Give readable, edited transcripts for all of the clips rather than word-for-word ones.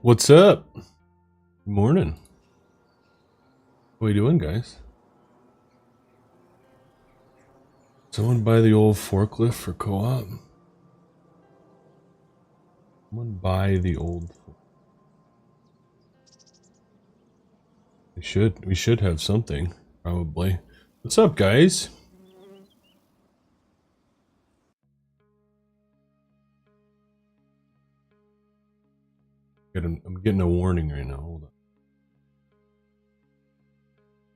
What's up? Good morning. What are you doing, guys? Someone buy the old forklift for co-op? Someone buy the old. We should have something, probably. What's up, guys? I'm getting a warning right now. Hold on.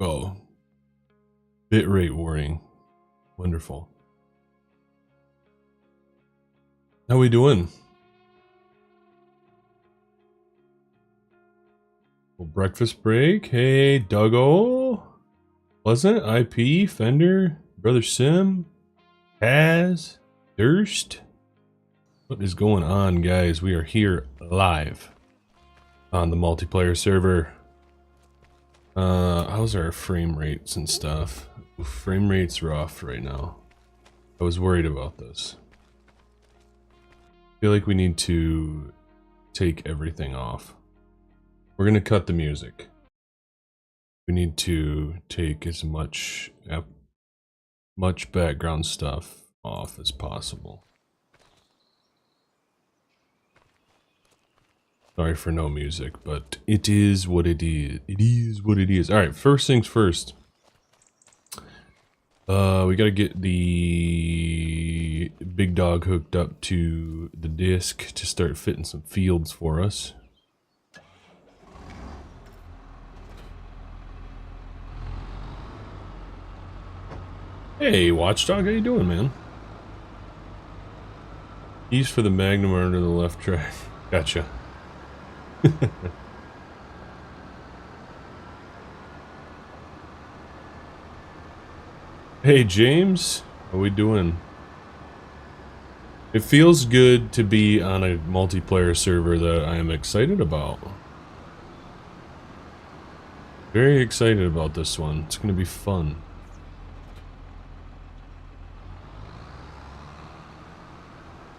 Oh, bitrate warning. Wonderful. How we doing? Well, breakfast break. Hey, Duggo. Pleasant, IP, Fender, Brother Sim, Taz, Durst. What is going on, guys? We are here live on the multiplayer server. How's our frame rates and stuff? Ooh, frame rate's rough right now. I was worried about this. I feel like we need to take everything off. We're gonna cut the music. We need to take as much background stuff off as possible. Sorry for no music, but it is what it is. It is what it is. Alright, first things first. We gotta get the big dog hooked up to the disc to start fitting some fields for us. Hey, Watchdog, how you doing, man? Keys for the Magnum are under the left track. Gotcha. Hey James, how we doing? It feels good to be on a multiplayer server that I am excited about. Very excited about this one. It's gonna be fun.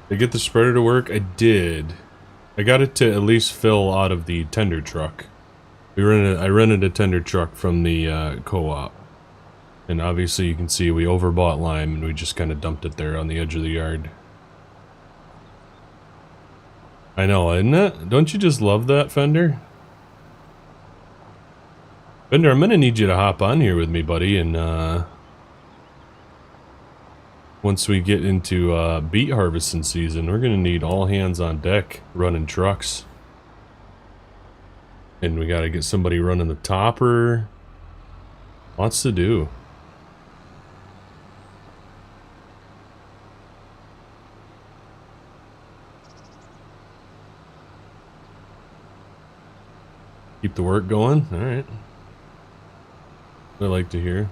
Did I get the spreader to work? I did. I got it to at least fill out of the tender truck. I rented a tender truck from the co-op. And obviously you can see we overbought lime and we just kind of dumped it there on the edge of the yard. I know, isn't it? Don't you just love that, Fender? Fender, I'm gonna need you to hop on here with me, buddy, and once we get into beet harvesting season, we're gonna need all hands on deck running trucks. And we gotta get somebody running the topper. Lots to do. Keep the work going? Alright. I like to hear.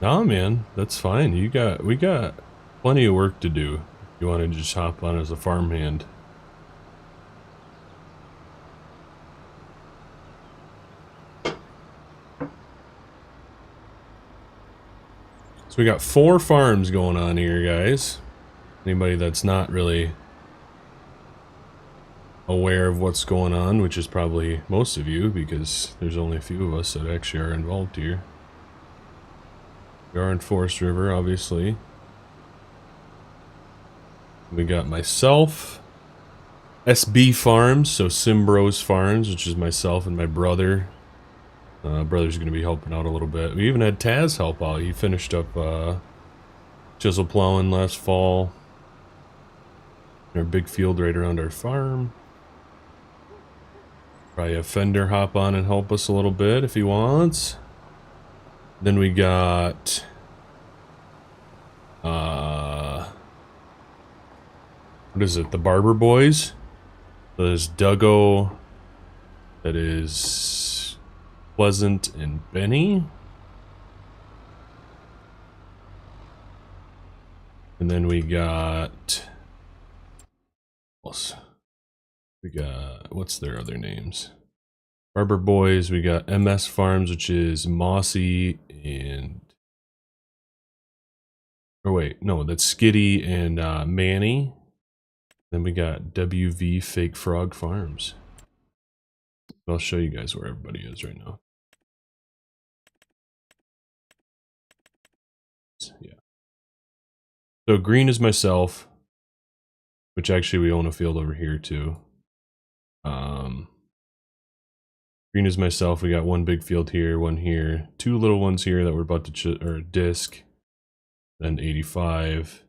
Nah, man, that's fine. We got plenty of work to do. If you want to just hop on as a farmhand. So we got 4 farms going on here, guys. Anybody that's not really aware of what's going on, which is probably most of you, because there's only a few of us that actually are involved here. We are in Forest River, obviously. We got myself, SB Farms, so Simbros Farms, which is myself and my brother. Brother's going to be helping out a little bit. We even had Taz help out. He finished up chisel plowing last fall. Our big field right around our farm. Probably have Fender hop on and help us a little bit if he wants. Then we got what is it? The Barber Boys. So there's Duggo. That is Pleasant and Benny. And then we got what else? We got, what's their other names? Barber Boys, we got MS Farms, which is Mossy and Or wait, no, that's Skitty and Manny. Then we got WV Fake Frog Farms. I'll show you guys where everybody is right now. Yeah. So green is myself, which actually we own a field over here too. Green is myself. We got one big field here, one here, two little ones here that we're about to disc. Then 85.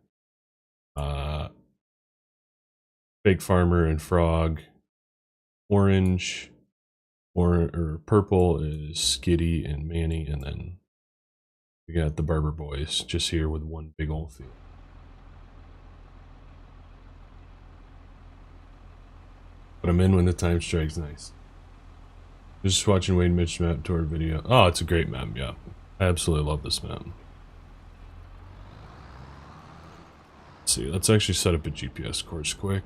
Fake Farmer and Frog. Orange, or purple is Skitty and Manny, and then we got the Barber Boys just here with one big old field. But I'm in when the time strikes. Nice. Just watching Wade Mitch map tour video. Oh, it's a great map. Yeah, I absolutely love this map. Let's see. Let's actually set up a GPS course quick.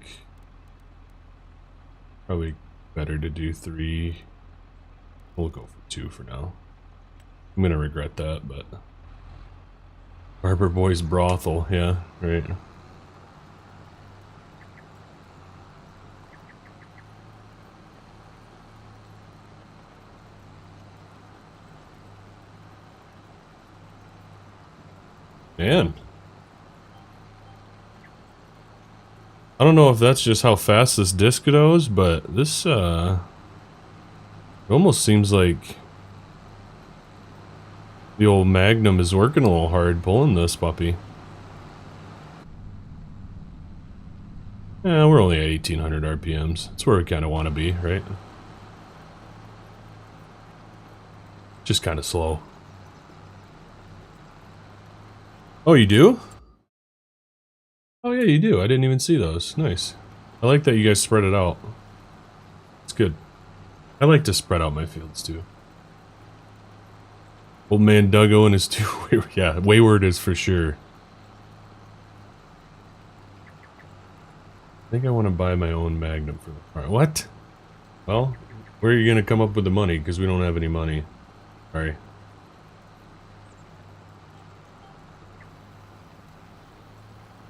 Probably better to do 3. We'll go for 2 for now. I'm gonna regret that, but Barber Boys brothel. Yeah, right. Man, I don't know if that's just how fast this disc goes, but this it almost seems like the old Magnum is working a little hard pulling this puppy. Yeah, we're only at 1800 RPMs. That's where we kind of want to be, right? Just kind of slow. Oh, you do? Oh yeah, you do. I didn't even see those. Nice. I like that you guys spread it out. It's good. I like to spread out my fields too. Old man Duggo and his 2 wayward. Yeah, wayward is for sure. I think I want to buy my own Magnum for the car. What? Well, where are you going to come up with the money? Because we don't have any money. Sorry.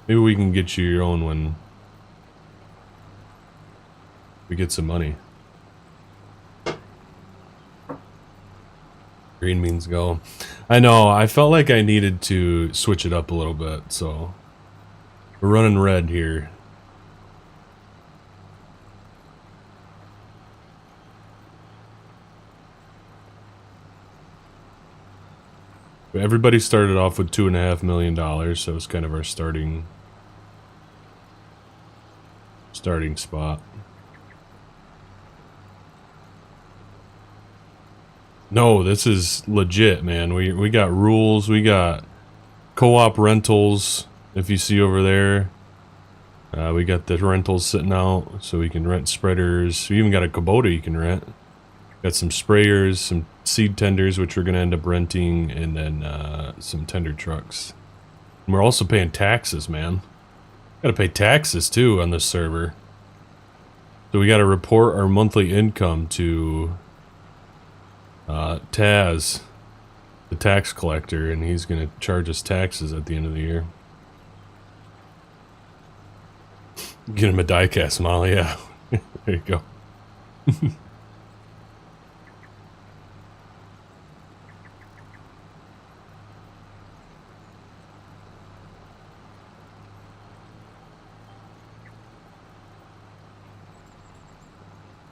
Maybe we can get you your own when we get some money. Green means go. I know, I felt like I needed to switch it up a little bit, so we're running red here. Everybody started off with $2.5 million, so it's kind of our starting spot. No, this is legit, man. We got rules, we got co-op rentals, if you see over there. We got the rentals sitting out, so we can rent spreaders. We even got a Kubota you can rent. Got some sprayers, some seed tenders, which we're going to end up renting, and then some tender trucks. And we're also paying taxes, man. Got to pay taxes, too, on this server. So we got to report our monthly income to Taz, the tax collector, and he's going to charge us taxes at the end of the year. Get him a die-cast model, yeah. There you go.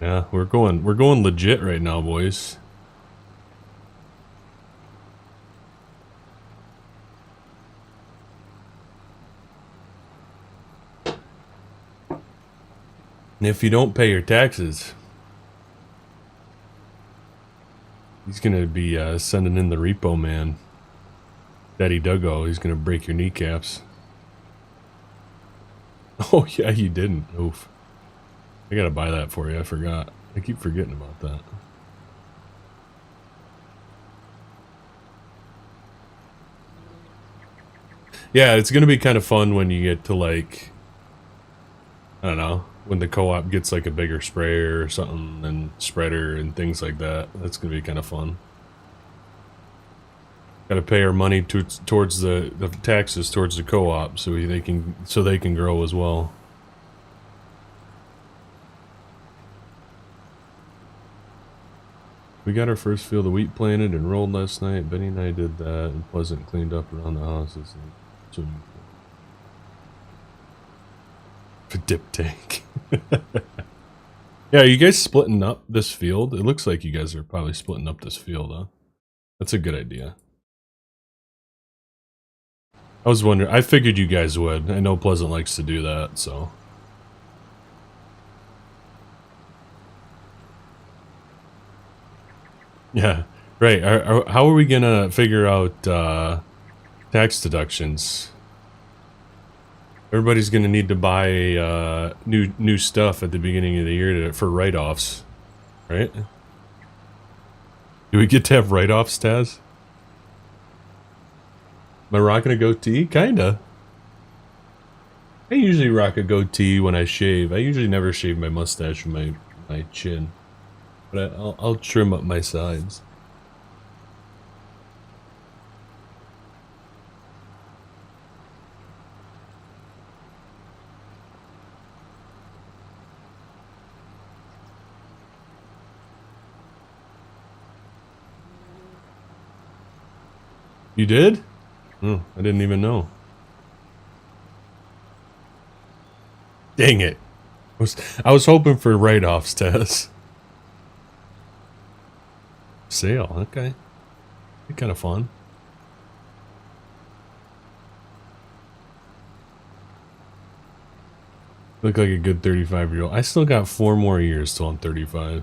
Yeah, we're going legit right now, boys. And if you don't pay your taxes, he's gonna be sending in the repo man. Daddy Duggo, he's gonna break your kneecaps. Oh yeah, you didn't. Oof. I gotta buy that for you, I forgot. I keep forgetting about that. Yeah, it's gonna be kind of fun when you get to, like, I don't know, when the co-op gets like a bigger sprayer or something, and spreader and things like that. That's gonna be kind of fun. Got to pay our money towards the taxes towards the co-op, so they can grow as well. We got our first field of wheat planted and rolled last night. Benny and I did that, and Pleasant cleaned up around the houses. A dip tank. Yeah, are you guys splitting up this field? It looks like you guys are probably splitting up this field, huh? That's a good idea. I was wondering, I figured you guys would. I know Pleasant likes to do that, so. Yeah, right. How are we gonna figure out tax deductions? Everybody's gonna need to buy new stuff at the beginning of the year for write-offs, right? Do we get to have write-offs, Taz? Am I rocking a goatee? Kinda. I usually rock a goatee when I shave. I usually never shave my mustache and my chin. But I'll trim up my sides. You did? Oh, I didn't even know. Dang it. I was hoping for write-offs, Tess. Sale, okay. Be kind of fun. Look like a good 35-year-old. I still got 4 more years till I'm 35.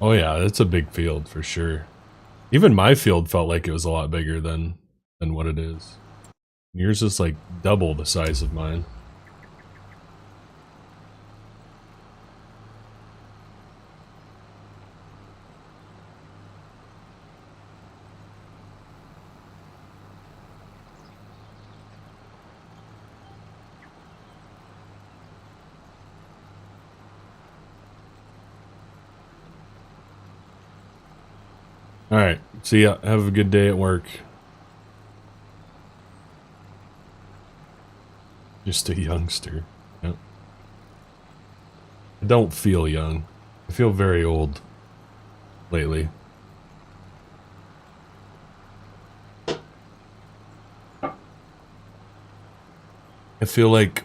Oh yeah, that's a big field for sure. Even my field felt like it was a lot bigger than what it is. Yours is like double the size of mine. Alright, see ya. Have a good day at work. Just a youngster. Yep. I don't feel young. I feel very old lately. I feel like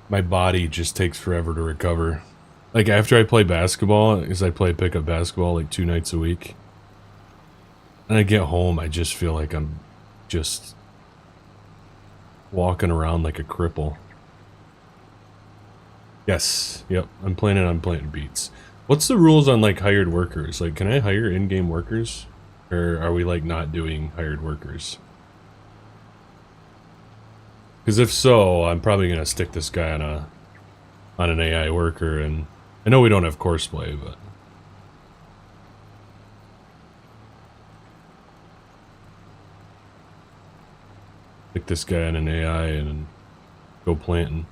my body just takes forever to recover. Like after I play basketball, because I play pickup basketball like 2 nights a week, and I get home, I just feel like I'm just walking around like a cripple. Yes, yep, I'm planning on planting beets. What's the rules on like hired workers? Like, can I hire in-game workers? Or are we like not doing hired workers? Because if so, I'm probably gonna stick this guy on an AI worker, and I know we don't have courseplay, but stick this guy on an AI and go planting.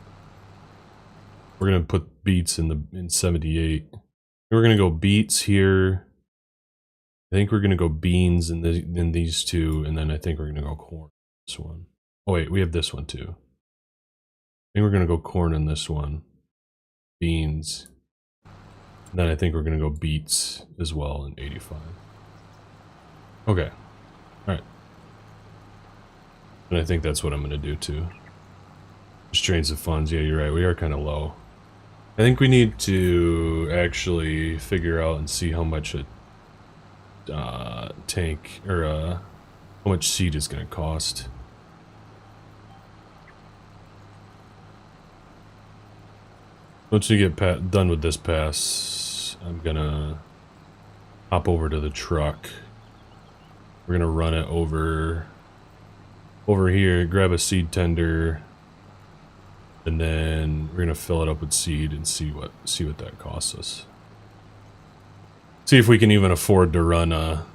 We're gonna put beets in 78. We're gonna go beets here. I think we're gonna go beans in these two, and then I think we're gonna go corn. This one. Oh wait, we have this one too. I think we're gonna go corn in this one. Beans. And then I think we're gonna go beets as well in 85. Okay. Alright. And I think that's what I'm gonna do too. Just drains the funds. Yeah, you're right. We are kind of low. I think we need to actually figure out and see how much a tank, or how much seed is gonna cost. Once we get done with this pass, I'm gonna hop over to the truck. We're gonna run it over here, grab a seed tender, and then we're gonna fill it up with seed and see what that costs us. See if we can even afford to run a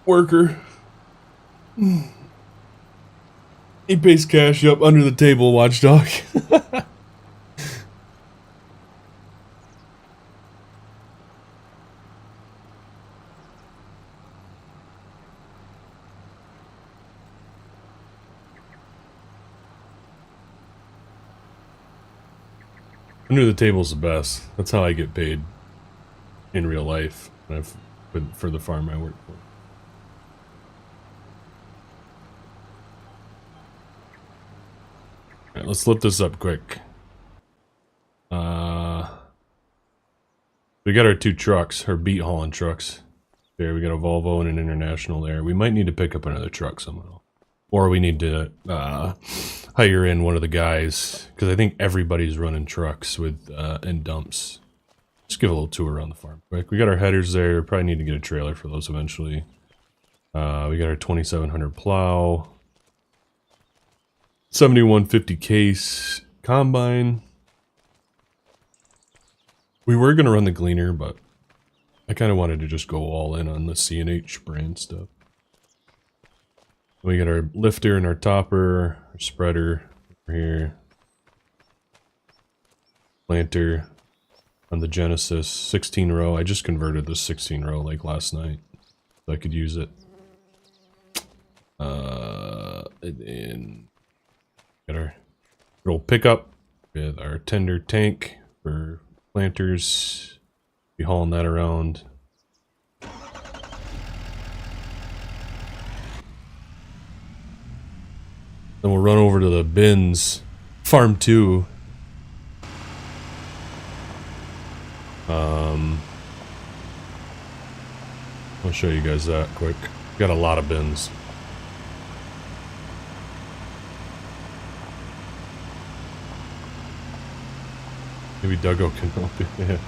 worker. He pays cash, up under the table, watchdog. Under the table's the best. That's how I get paid in real life for the farm I work for. Alright, let's lift this up quick. We got our 2 trucks, our beet hauling trucks. There, we got a Volvo and an International there. We might need to pick up another truck somehow. Or we need to hire in one of the guys, because I think everybody's running trucks with and dumps. Just give a little tour around the farm quick. We got our headers there. Probably need to get a trailer for those eventually. We got our 2700 plow. 7150 case combine. We were going to run the gleaner, but I kind of wanted to just go all in on the C&H brand stuff. We got our lifter and our topper, our spreader over here. Planter on the Genesis, 16 row. I just converted this 16 row like last night, so I could use it. And got our little pickup with our tender tank for planters. Be hauling that around. Then we'll run over to the bins, farm 2. I'll show you guys that quick. Got a lot of bins. Maybe Duggo can help you. Yeah.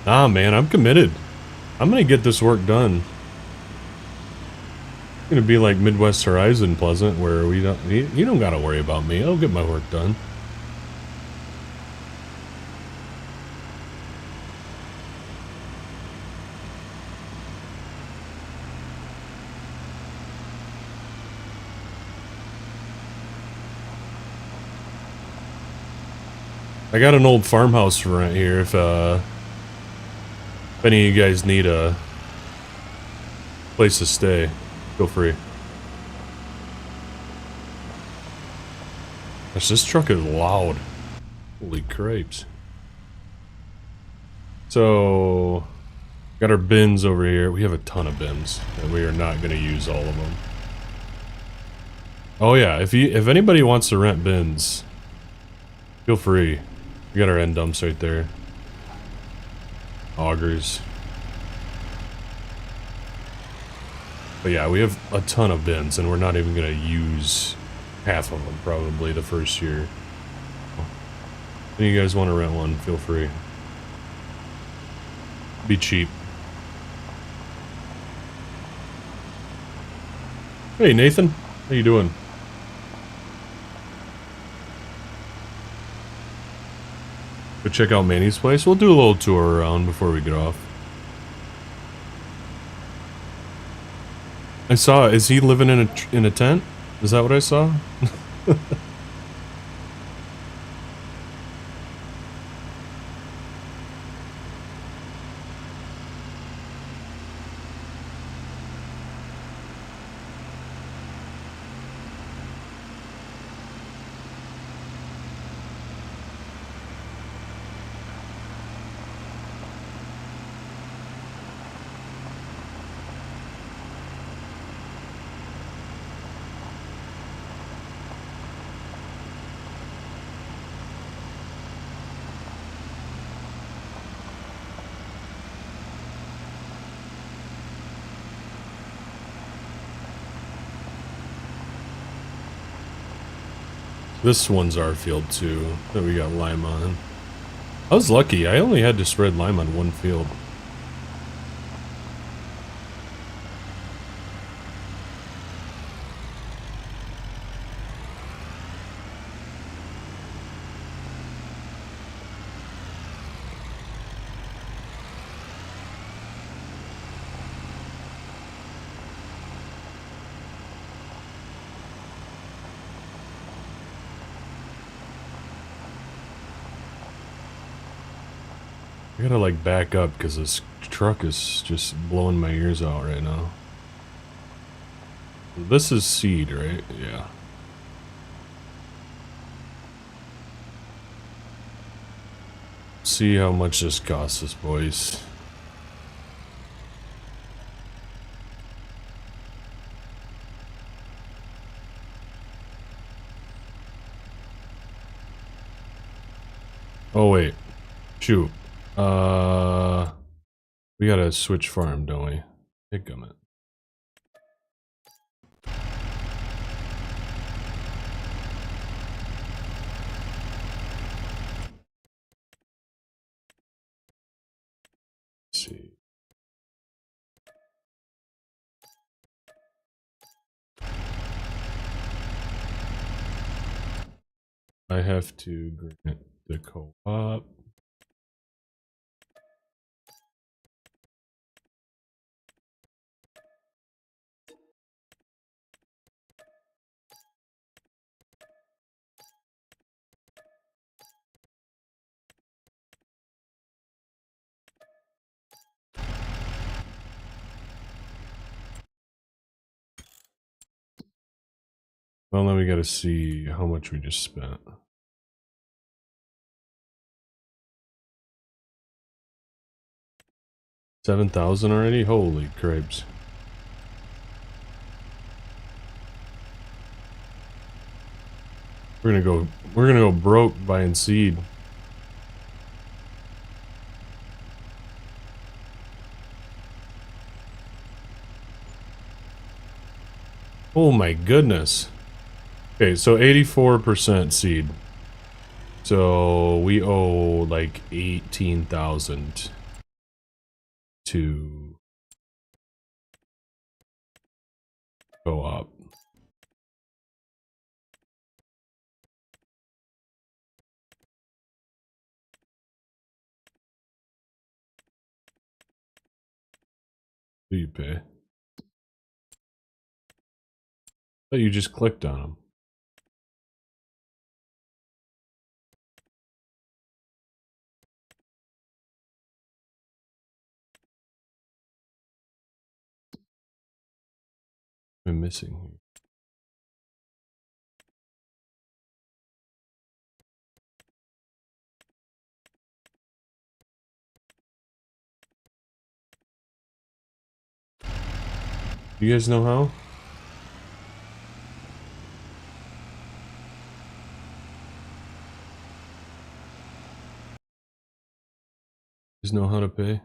Nah, man, I'm committed. I'm gonna get this work done. It's gonna be like Midwest Horizon Pleasant, where you don't gotta worry about me. I'll get my work done. I got an old farmhouse for rent here. If any of you guys need a place to stay, feel free. Gosh, this truck is loud. Holy crapes. So, got our bins over here. We have a ton of bins, and we are not going to use all of them. Oh yeah, if anybody wants to rent bins, feel free. We got our end dumps right there. Augers. But yeah, we have a ton of bins, and we're not even going to use half of them probably the first year. If you guys want to rent one, feel free. Be cheap. Hey Nathan, how you doing? Go check out Manny's place. We'll do a little tour around before we get off. I saw. Is he living in a tent? Is that what I saw? This one's our field too, that we got lime on. I was lucky, I only had to spread lime on one field. I gotta like back up because this truck is just blowing my ears out right now. This is seed, right? Yeah. See how much this costs us, boys. Oh wait, shoot. We gotta switch farm, don't we? Hiccup it. Let's see. I have to grant the co-op. Well, then we gotta see how much we just spent. 7,000 already? Holy cripes. We're gonna go broke buying seed. Oh my goodness. Okay, so 84% seed. So we owe like 18,000 to go up. Do you pay? But you just clicked on them. I'm missing here. You guys know how? You guys know how to pay?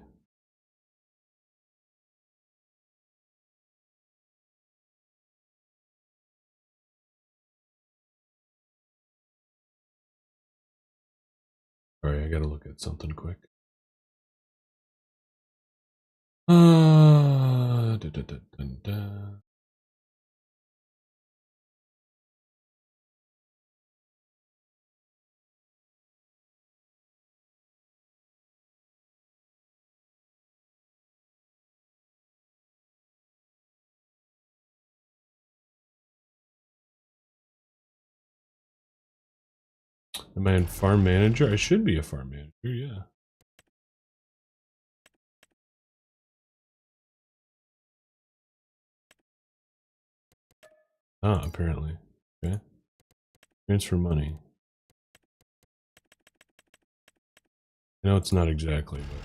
Alright, I gotta look at something quick. Da, da, da, da, da. Am I in farm manager? I should be a farm manager, yeah. Ah, apparently. Okay. Transfer money. I know it's not exactly, but...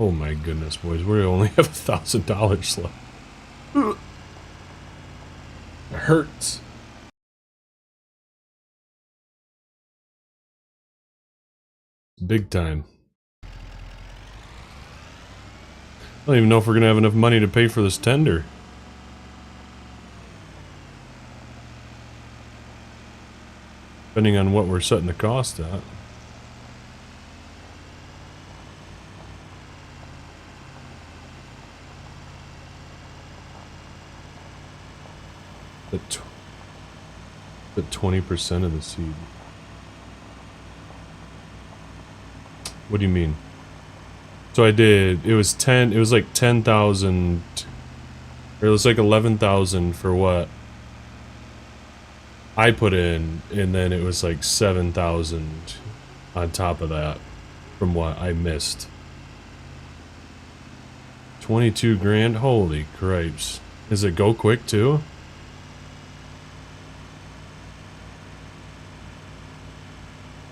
Oh my goodness, boys. We only have $1,000 left. It hurts. Big time. I don't even know if we're gonna have enough money to pay for this tender. Depending on what we're setting the cost at. But 20% of the seed. What do you mean? So I did, it was like 10,000, or it was like 11,000 for what I put in, and then it was like 7,000 on top of that. from what I missed. 22 grand? Holy cripes. Does it go quick too?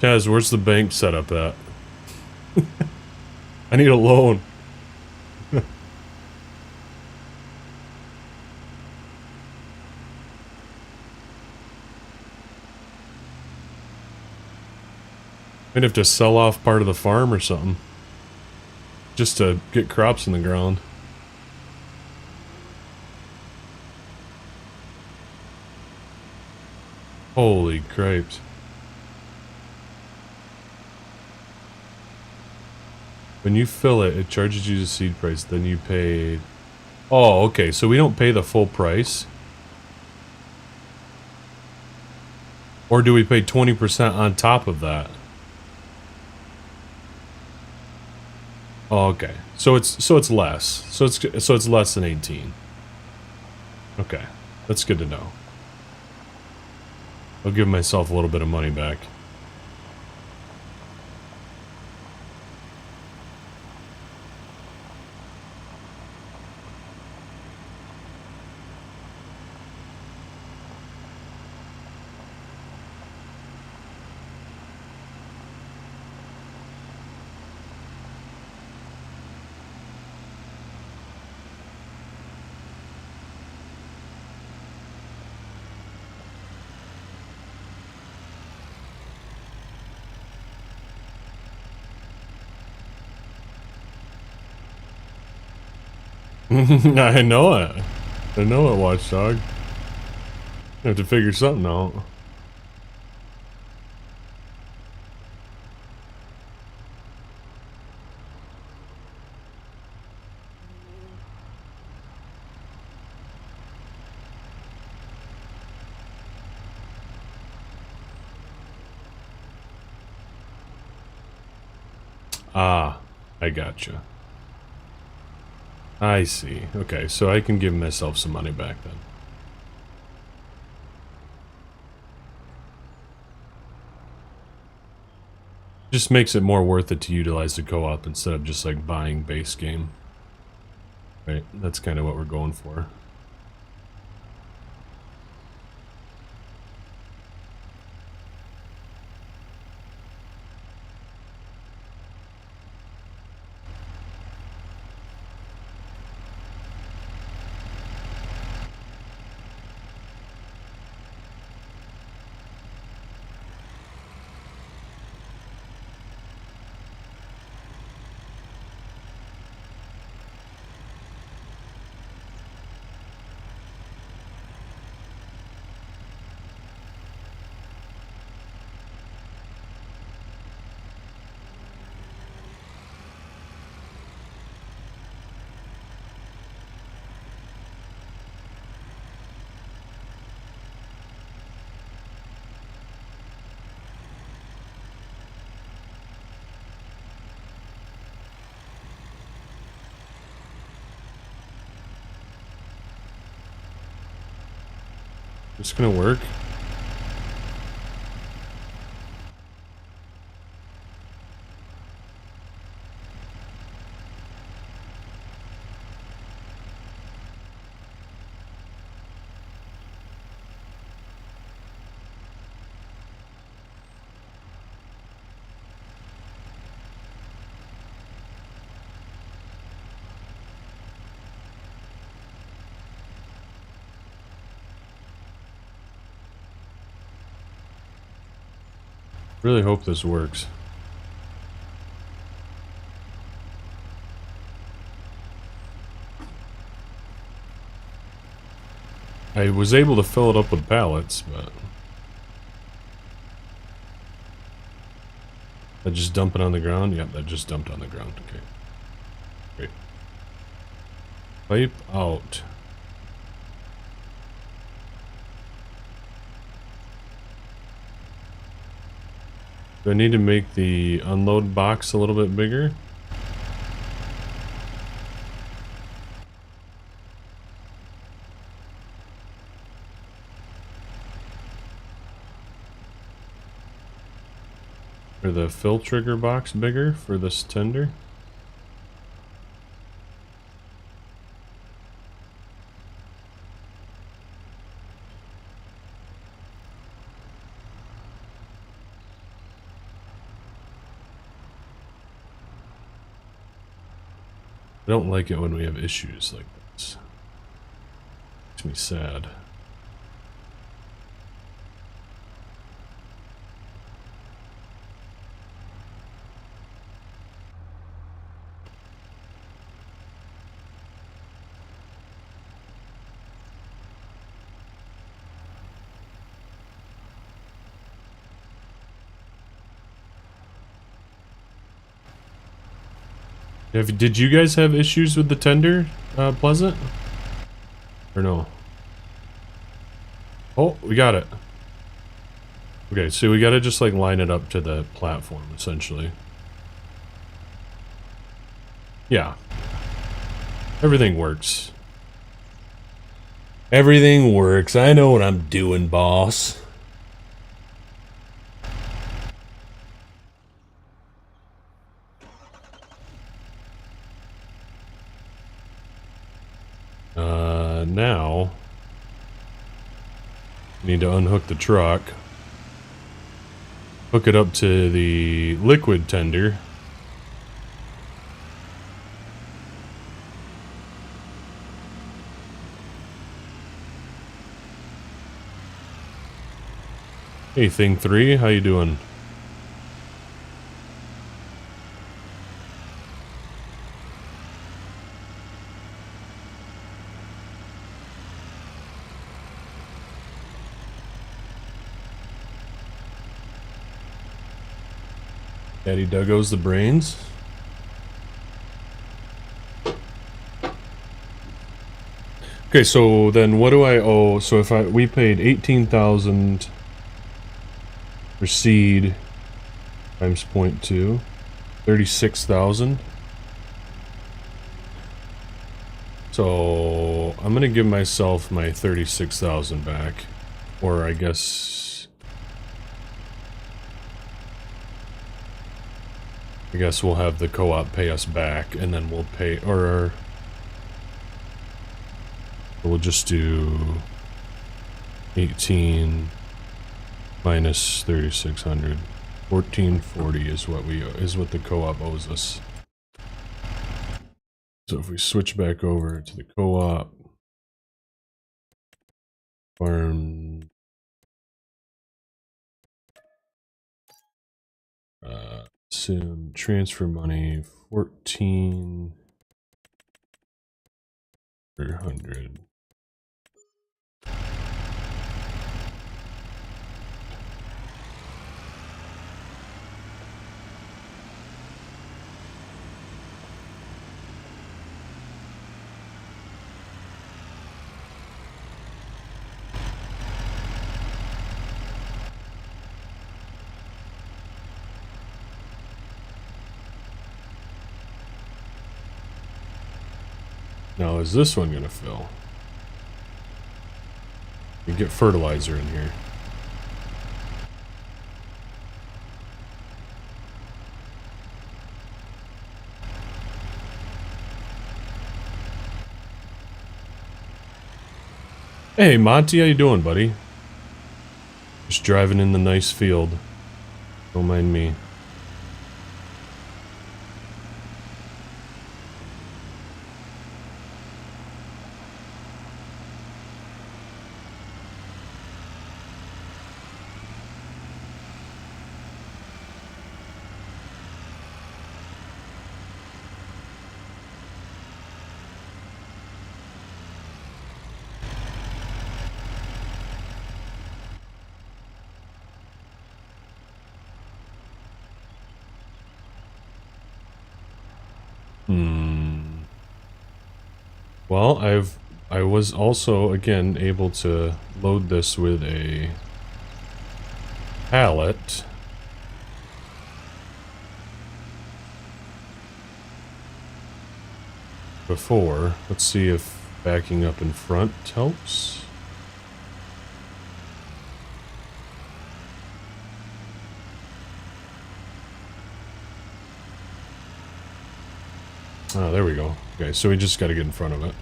Taz, where's the bank setup at? I need a loan. I'd have to sell off part of the farm or something. Just to get crops in the ground. Holy cripes. When you fill it, it charges you the seed price, then you paid... Oh, okay, so we don't pay the full price? Or do we pay 20% on top of that? Oh, okay. So it's less. So it's less than 18. Okay. That's good to know. I'll give myself a little bit of money back. I know it. I know it, Watchdog. I have to figure something out. Ah, I gotcha. I see. Okay, so I can give myself some money back then. Just makes it more worth it to utilize the co-op instead of just like buying base game. Right, that's kind of what we're going for. It's gonna work. Really hope this works. I was able to fill it up with pallets, but... That just dump it on the ground? Yep, that just dumped on the ground. Okay. Great. Pipe out. Do I need to make the unload box a little bit bigger? Or the fill trigger box bigger for this tender? I don't like it when we have issues like this. Makes me sad. Did you guys have issues with the tender, Pleasant? Or no? Oh, we got it. Okay, so we gotta just like line it up to the platform, essentially. Yeah. Everything works. Everything works. I know what I'm doing, boss. Now need to unhook the truck, hook it up to the liquid tender, hey thing 3, how you doing? Daddy Duggo's the brains. Okay, so then what do I owe? So if we paid 18,000 for seed times 0.2, 36,000. So I'm gonna give myself my 36,000 back, or I guess we'll have the co-op pay us back, and then we'll pay, or we'll just do 18 minus 3,600. 1440 is what the co-op owes us. So if we switch back over to the co-op farm, sim transfer money 1400. Now, is this one gonna fill? You get fertilizer in here. Hey, Monty, how you doing, buddy? Just driving in the nice field. Don't mind me. Well, I was also again able to load this with a pallet. Before, let's see if backing up in front helps. Oh, there we go. Okay, so we just got to get in front of it.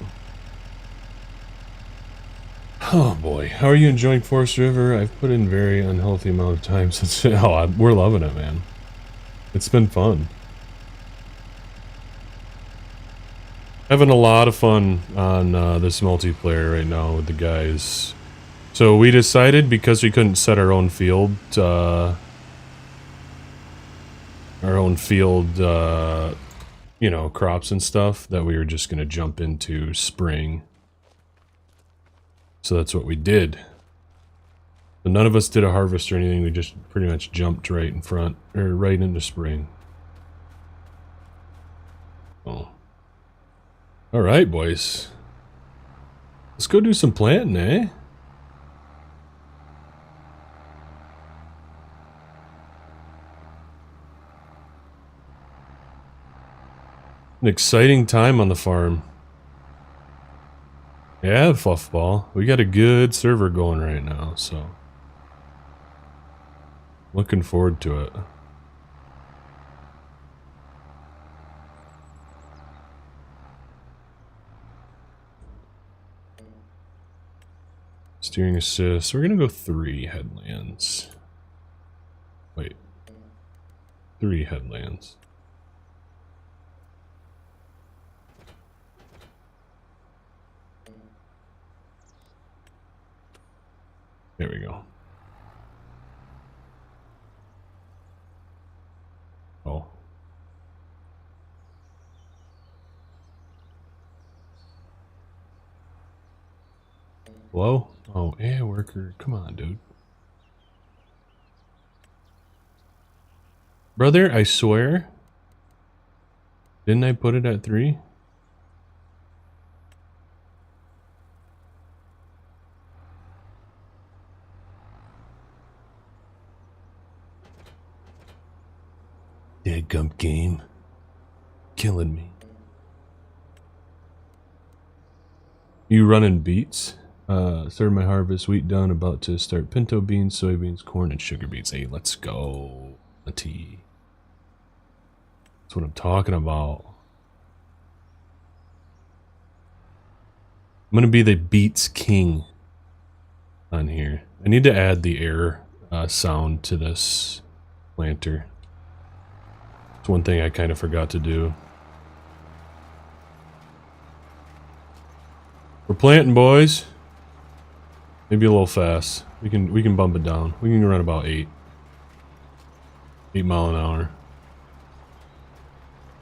Oh boy, how are you enjoying Forest River? I've put in very unhealthy amount of time since. We're loving it, man. It's been fun. Having a lot of fun on this multiplayer right now with the guys. So we decided, because we couldn't set our own field, you know, crops and stuff, that we were just going to jump into spring. So that's what we did. But none of us did a harvest or anything. We just pretty much jumped right in front, or right into spring. Oh. Alright, boys. Let's go do some planting, eh? An exciting time on the farm. Yeah, Fluffball. We got a good server going right now, so... looking forward to it. Steering assist. We're gonna go 3 headlands. Wait. 3 headlands. There we go. Oh. Hello? Oh, air worker. Come on, dude. Brother, I swear. Didn't I put it at 3? Dead-gump game. Killing me. You running Beets? Started my harvest, wheat done, about to start pinto beans, soybeans, corn, and sugar beets. Hey, let's go. A tea. That's what I'm talking about. I'm gonna be the Beets king on here. I need to add the air sound to this planter. It's one thing I kind of forgot to do. We're planting, boys. Maybe a little fast. We can bump it down. We can run about 8 mile an hour.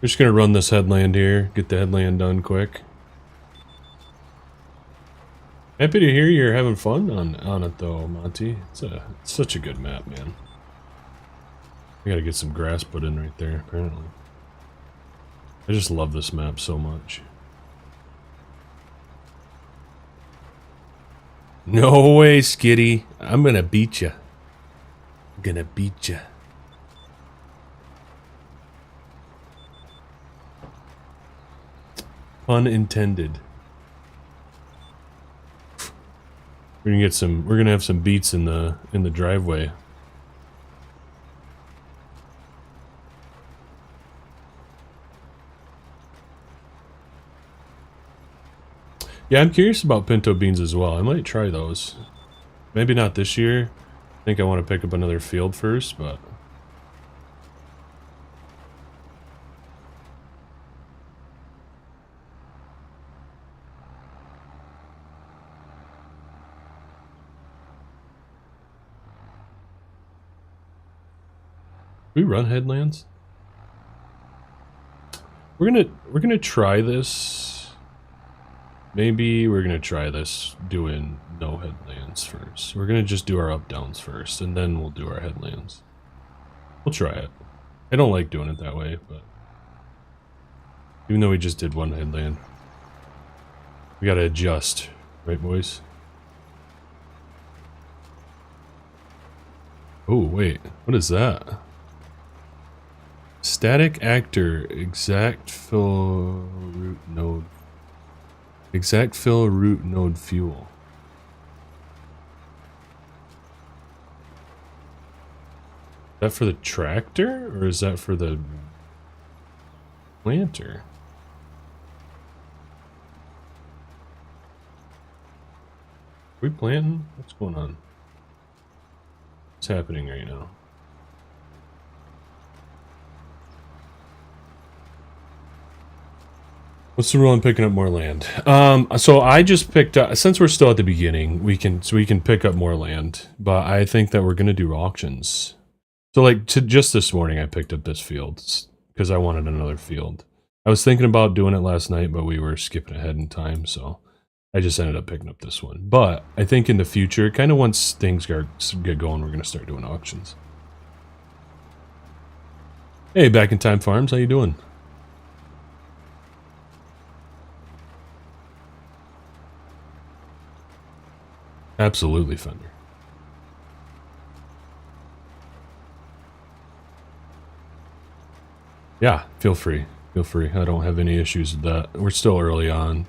We're just gonna run this headland here. Get the headland done quick. Happy to hear you're having fun on it though, Monty. It's such a good map, man. I gotta get some grass put in right there, apparently. I just love this map so much. No way, Skitty. I'm gonna beat ya. I'm gonna beat ya. Pun intended. We're gonna have some beets in the driveway. Yeah, I'm curious about pinto beans as well. I might try those. Maybe not this year. I think I want to pick up another field first, but... we run headlands? We're gonna try this. Maybe we're gonna try this doing no headlands first. We're gonna just do our up downs first, and then we'll do our headlands. We'll try it. I don't like doing it that way, but even though we just did one headland, we gotta adjust, right, boys? Oh wait, what is that? Static actor, exact fill root node. Exact fill root node fuel. Is that for the tractor or is that for the planter? we planting? What's going on? What's happening right now? What's the rule on picking up more land? So I just picked up, since we're still at the beginning, we can pick up more land, but I think that we're gonna do auctions. So like just this morning I picked up this field because I wanted another field. I was thinking about doing it last night, but we were skipping ahead in time, so I just ended up picking up this one. But I think in the future, kind of once things get going, we're gonna start doing auctions. Hey, Back in Time Farms, how you doing? Absolutely, Fender. Yeah, feel free. Feel free. I don't have any issues with that. We're still early on.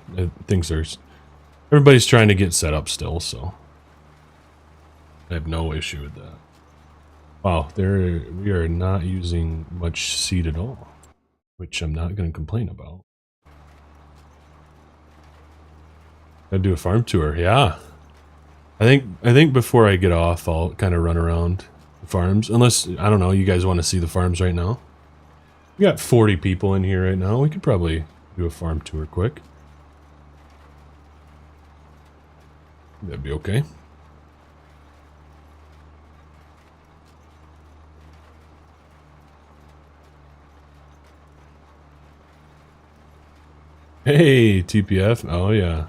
Everybody's trying to get set up still, so I have no issue with that. Wow, we are not using much seed at all, which I'm not going to complain about. Gotta do a farm tour, yeah. I think before I get off, I'll kind of run around the farms. Unless, I don't know, you guys want to see the farms right now? We got 40 people in here right now. We could probably do a farm tour quick. That'd be okay. Hey, TPF. Oh, yeah.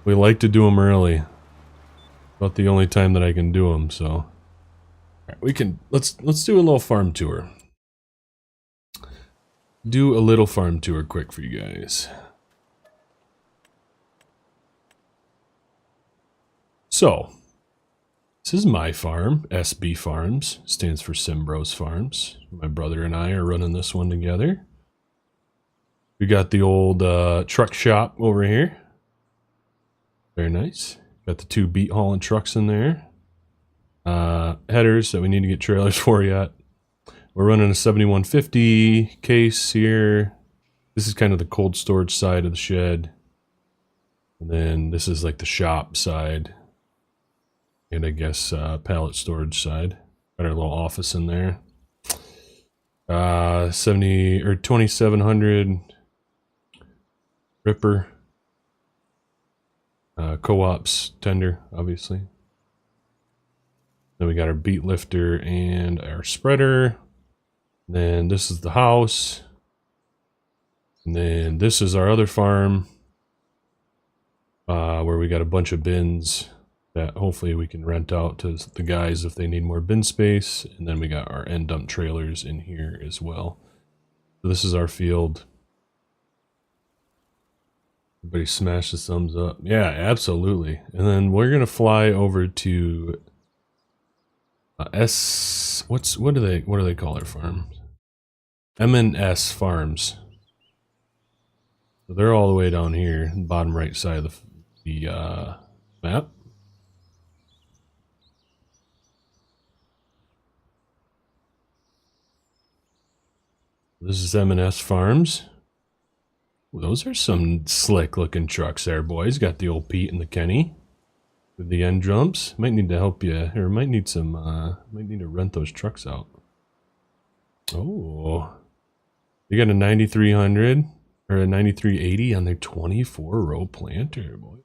We like to do them early. About the only time that I can do them, so. Alright, let's do a little farm tour. Do a little farm tour quick for you guys. So, this is my farm, SB Farms, stands for Simbros Farms. My brother and I are running this one together. We got the old truck shop over here. Very nice. Got the 2 beet hauling trucks in there. Headers that we need to get trailers for yet. We're running a 7150 case here. This is kind of the cold storage side of the shed. And then this is like the shop side. And I guess pallet storage side. Got our little office in there. 2700 ripper. Co-ops tender, obviously. Then we got our beet lifter and our spreader. And then this is the house. And then this is our other farm. Where we got a bunch of bins that hopefully we can rent out to the guys if they need more bin space. And then we got our end dump trailers in here as well. So this is our field. Everybody smash the thumbs up. Yeah, absolutely. And then we're gonna fly over to what do they call their farms? M&S Farms. So they're all the way down here, bottom right side of the map. This is M&S Farms. Well, those are some slick looking trucks there, boys. Got the old Pete and the Kenny with the end jumps. Might need to help you, or might need some, might need to rent those trucks out. Oh, you got a 9300 or a 9380 on their 24 row planter, boy.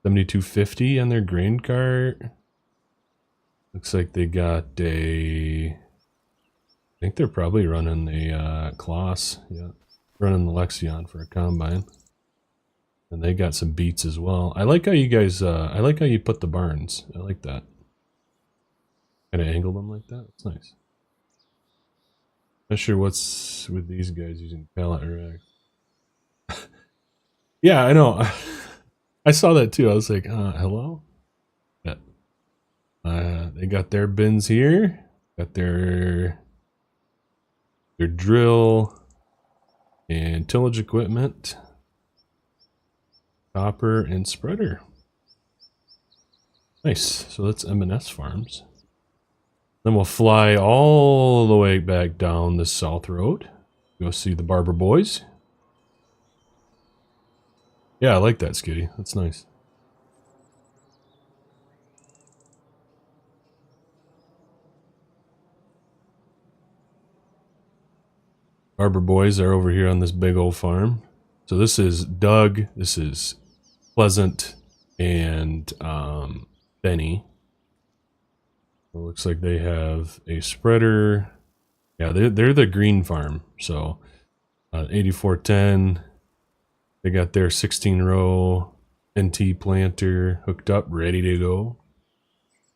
7250 on their grain cart. Looks like they got a, I think they're probably running a Kloss, yeah. Running the Lexion for a combine. And they got some Beets as well. I like how you guys, I like how you put the barns. I like that. Kind of angle them like that. It's nice. Not sure what's with these guys using pallet racks. Yeah, I know. I saw that too. I was like, hello? Yeah. They got their bins here. Got their drill and tillage equipment. Copper and spreader. Nice. So that's M&S Farms. Then we'll fly all the way back down the south road. Go see the Barber boys. Yeah, I like that, Skitty. That's nice. Barber boys are over here on this big old farm. So this is Doug, this is Pleasant, and Benny. It looks like they have a spreader. Yeah, they're the green farm. So 8410. They got their 16-row NT planter hooked up, ready to go.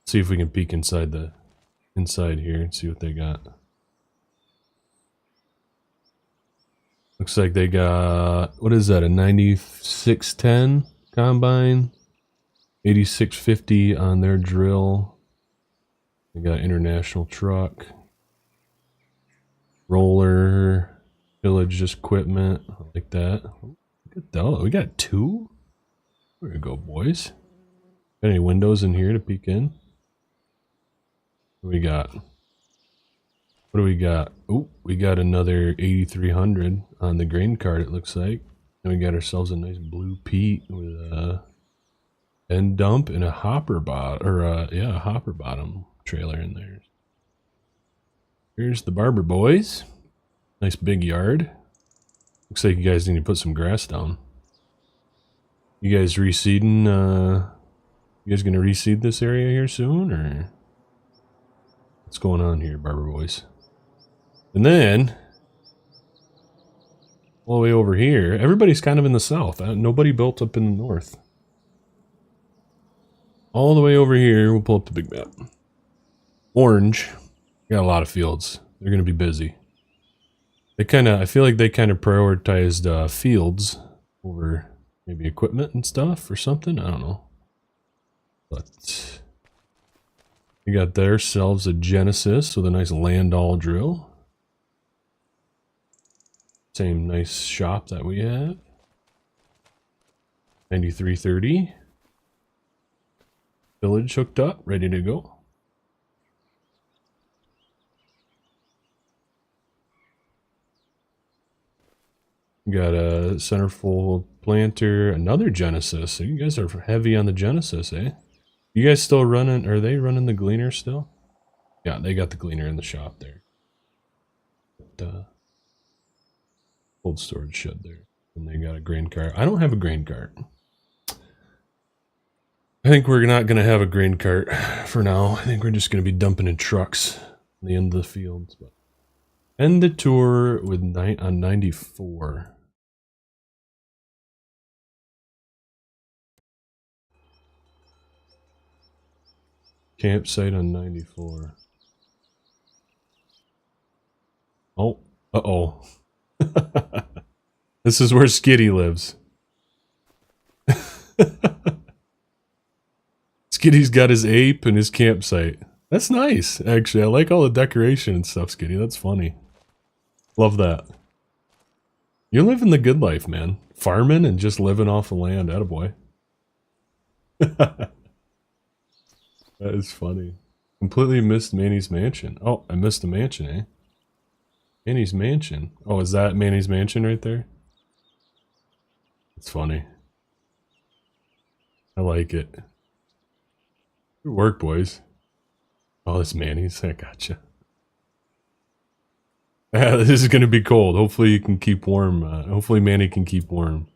See if we can peek inside here and see what they got. Looks like they got, what is that, a 9610 combine, 8650 on their drill. They got international truck, roller, village equipment, like that. Look at that. We got two. There we go, boys. Got any windows in here to peek in? What do we got? What do we got? Oh, we got another 8300 on the grain cart, it looks like. And we got ourselves a nice blue Pete with a end dump and a hopper bottom, or a hopper bottom trailer in there. Here's the Barber boys. Nice big yard. Looks like you guys need to put some grass down. You guys reseeding, you guys gonna reseed this area here soon, or what's going on here, Barber boys? And then, all the way over here, everybody's kind of in the south. Nobody built up in the north. All the way over here, we'll pull up the big map. Orange, got a lot of fields. They're going to be busy. I feel like they kind of prioritized fields over maybe equipment and stuff or something. I don't know. But they got themselves a Genesis with a nice Landau drill. Same nice shop that we have. 9330. Village hooked up, ready to go. Got a centerfold planter, another Genesis. So you guys are heavy on the Genesis, eh? You guys still running, are they running the gleaner still? Yeah, they got the gleaner in the shop there. But, cold storage shed there. And they got a grain cart. I don't have a grain cart. I think we're not going to have a grain cart for now. I think we're just going to be dumping in trucks on the end of the fields. But end the tour with on 94. Campsite on 94. Oh, uh-oh. This is where Skitty lives. Skitty's got his ape and his campsite. That's nice, actually. I like all the decoration and stuff, Skitty. That's funny. Love that. You're living the good life, man. Farming and just living off the land. Attaboy. That is funny. Completely missed Manny's mansion. Oh, I missed the mansion, eh? Manny's mansion. Oh, is that Manny's mansion right there? It's funny. I like it. Good work, boys. Oh, it's Manny's. I gotcha. This is going to be cold. Hopefully you can keep warm. Hopefully Manny can keep warm.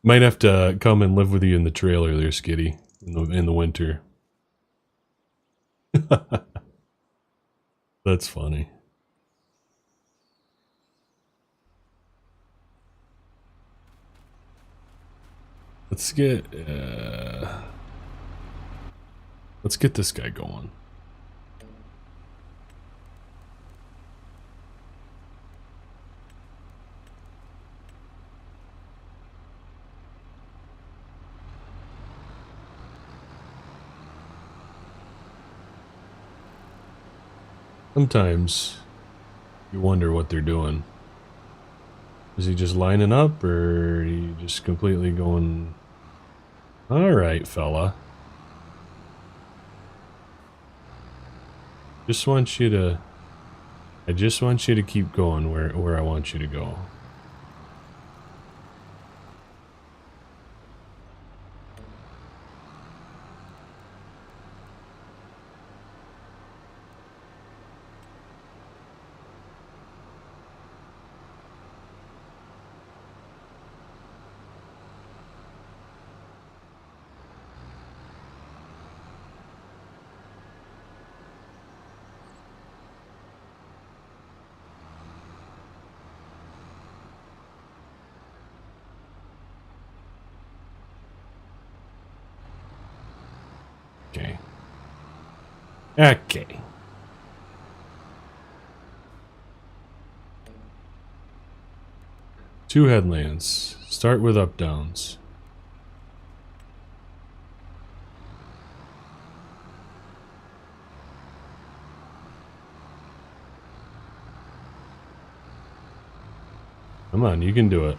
Might have to come and live with you in the trailer there, Skitty, in the winter. That's funny. Let's get this guy going. Sometimes you wonder what they're doing. Is he just lining up, or are you just completely going, alright, fella. I just want you to keep going where I want you to go. Okay. Okay. Two headlands. Start with up downs. Come on, you can do it.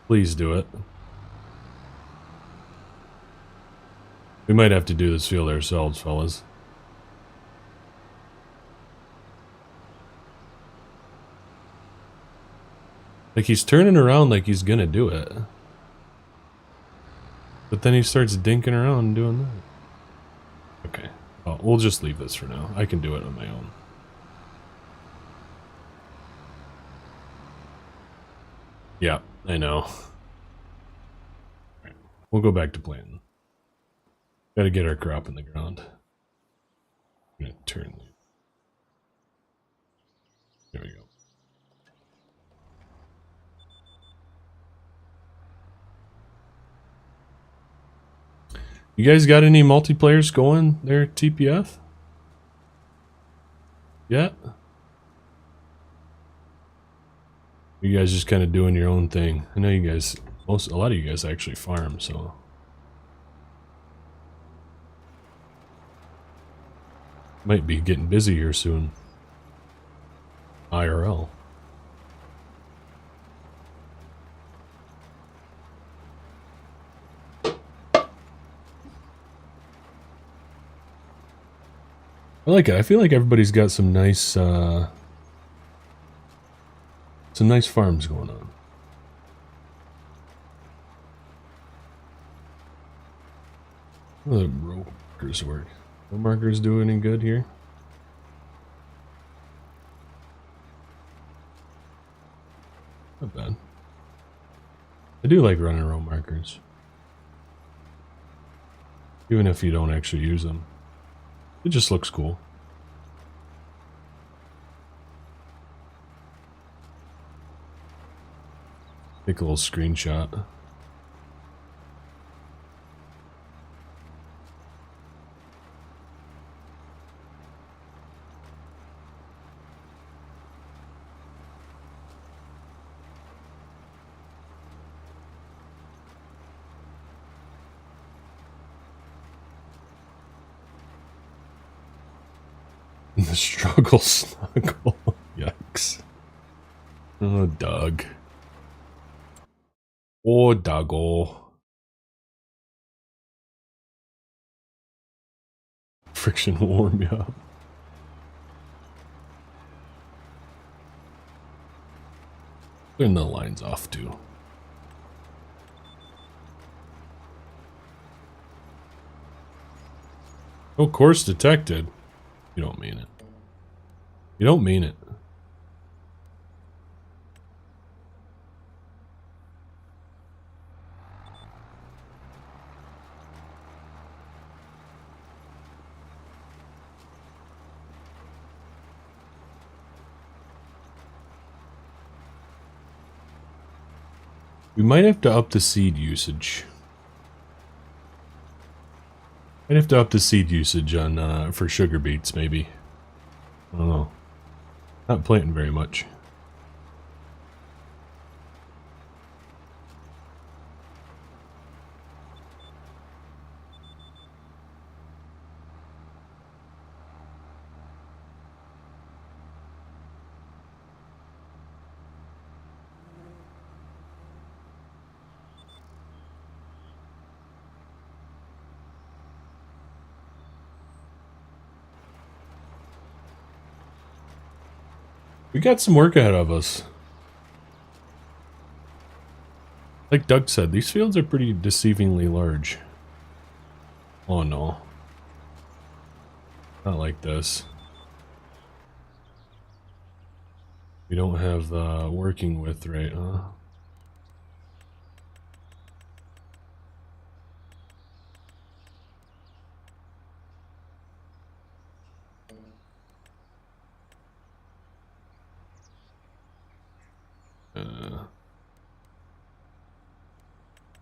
Please do it. We might have to do this field ourselves, fellas. Like, he's turning around like he's gonna do it. But then he starts dinking around and doing that. Okay. Well, we'll just leave this for now. I can do it on my own. Yeah, I know. Right. We'll go back to planting. Gotta get our crop in the ground. I'm gonna turn. There we go. You guys got any multiplayers going there at TPF? Yeah? You guys just kind of doing your own thing. I know you guys, a lot of you guys actually farm, so. Might be getting busy here soon. IRL. I like it. I feel like everybody's got some nice farms going on. How do the row markers work? Row markers do any good here? Not bad. I do like running row markers. Even if you don't actually use them. It just looks cool. Take a little screenshot. The struggle snuggle. Yikes. Oh, Doug. Oh, Doggo. Friction will warm you up. Turn the lines off too. Oh, course detected. You don't mean it. You don't mean it. We might have to up the seed usage. Might have to up the seed usage on for sugar beets, maybe. I don't know. Not planting very much. We got some work ahead of us. Like Doug said, these fields are pretty deceivingly large. Oh no. Not like this. We don't have working with right, huh?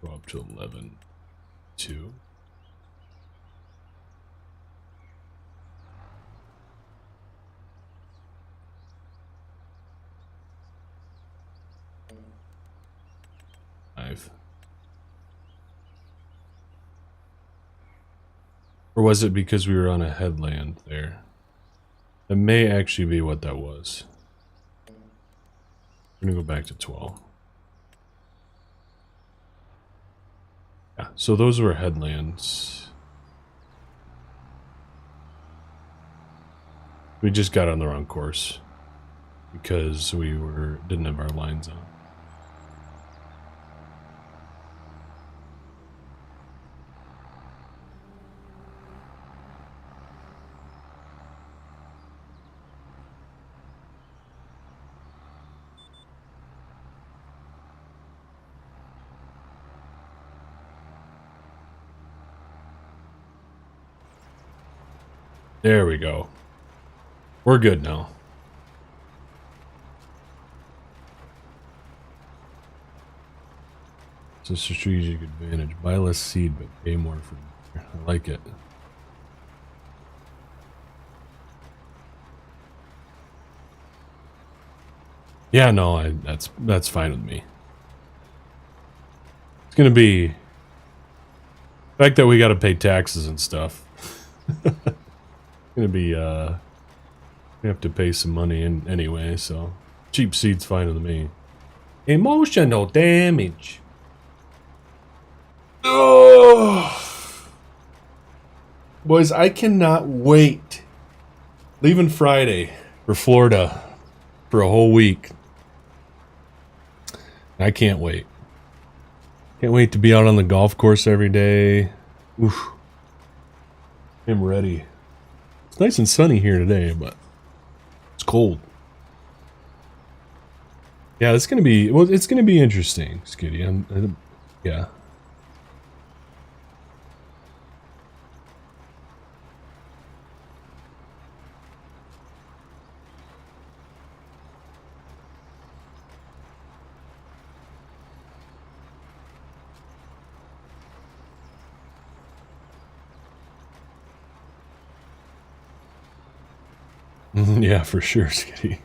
Go up to 11, 2. Or was it because we were on a headland there? That may actually be what that was. We're gonna go back to 12. Yeah, so those were headlands. We just got on the wrong course because we didn't have our lines on. There we go. We're good now. It's a strategic advantage. Buy less seed, but pay more for it. I like it. Yeah, no, that's fine with me. It's gonna be the fact that we got to pay taxes and stuff. Gonna be we have to pay some money in anyway, so cheap seed's fine with me. Emotional damage. Oh, boys, I cannot wait. Leaving Friday for Florida for a whole week. I can't wait. Can't wait to be out on the golf course every day. Oof. I'm ready. It's nice and sunny here today, but it's cold. Yeah, it's gonna be it's gonna be interesting, Skitty. Yeah. Yeah, for sure, Skitty.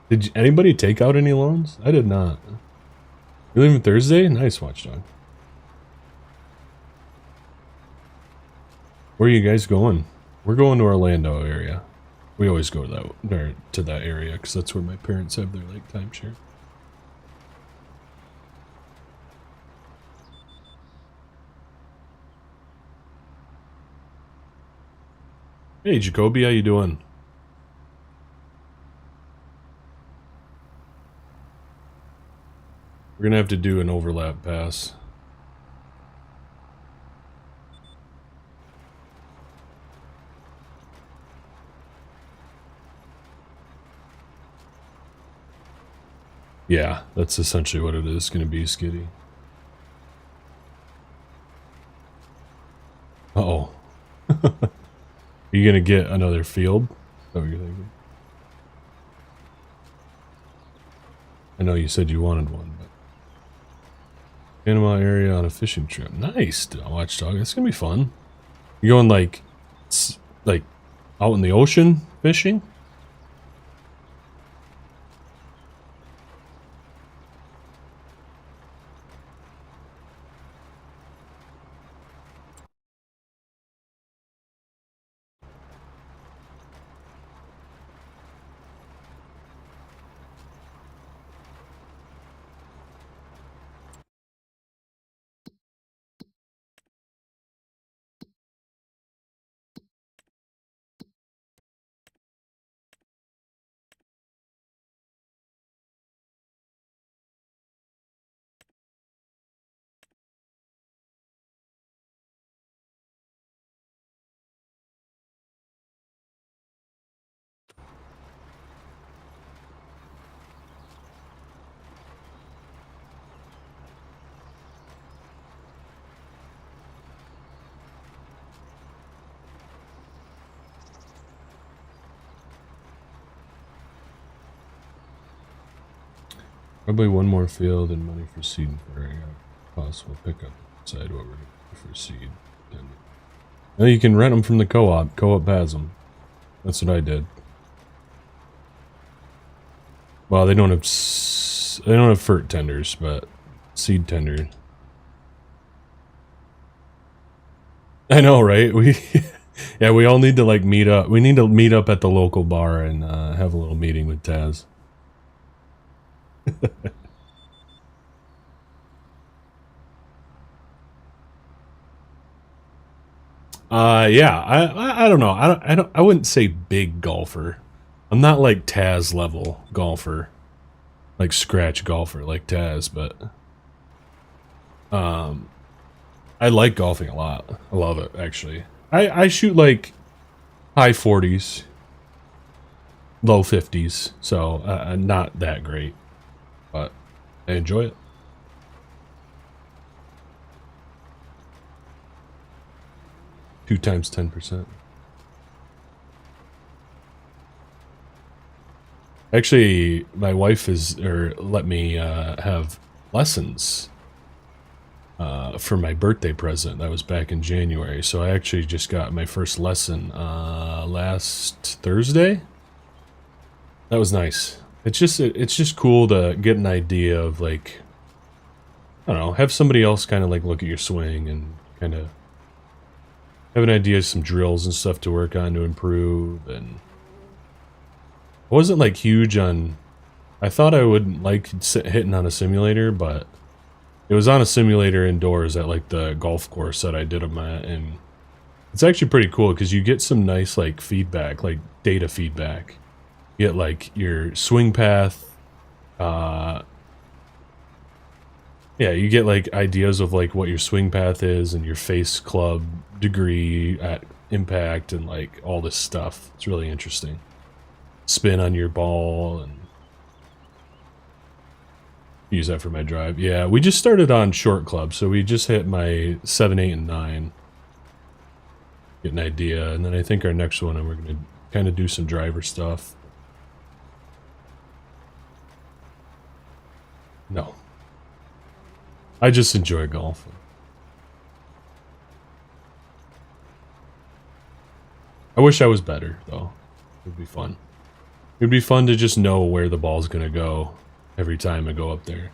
Did anybody take out any loans? I did not. You're leaving Thursday? Nice, Watchdog. Where are you guys going? We're going to Orlando area. We always go to that area because that's where my parents have their lake timeshare. Hey, Jacoby, how you doing? We're gonna have to do an overlap pass. Yeah, that's essentially what it is going to be, Skitty. Uh-oh. Are you going to get another field? Is that what you're thinking? I know you said you wanted one, but... Panama area on a fishing trip. Nice, Watchdog. That's going to be fun. You going, like, out in the ocean fishing? Probably one more field and money for seed and fertilizer. Possible pickup. Decide what we're going to do for seed. Well, you can rent them from the co-op. Co-op has them. That's what I did. Well, they don't have fert tenders, but seed tender. I know, right? Yeah, we all need to like meet up. We need to meet up at the local bar and have a little meeting with Taz. Yeah, I don't know. I wouldn't say big golfer. I'm not like Taz level golfer, like scratch golfer like Taz, but I like golfing a lot. I love it actually. I shoot like high 40s, low 50s, so not that great, but I enjoy it. Two times 10%. Actually, my wife let me have lessons for my birthday present. That was back in January, so I actually just got my first lesson last Thursday. That was nice. It's just cool to get an idea of like, I don't know, have somebody else kind of like look at your swing and kind of have an idea of some drills and stuff to work on to improve. And I wasn't like huge on, I thought I would like hitting on a simulator, but it was on a simulator indoors at like the golf course that I did them at, and it's actually pretty cool because you get some nice like feedback, like data feedback. You get like your swing path, yeah, you get like ideas of like what your swing path is and your face club degree at impact and like all this stuff. It's really interesting. Spin on your ball and use that for my drive. Yeah, we just started on short club, so we just hit my 7, 8, and 9. Get an idea, and then I think our next one, we're gonna kind of do some driver stuff. No. I just enjoy golfing. I wish I was better, though. It would be fun. It would be fun to just know where the ball's gonna go every time I go up there.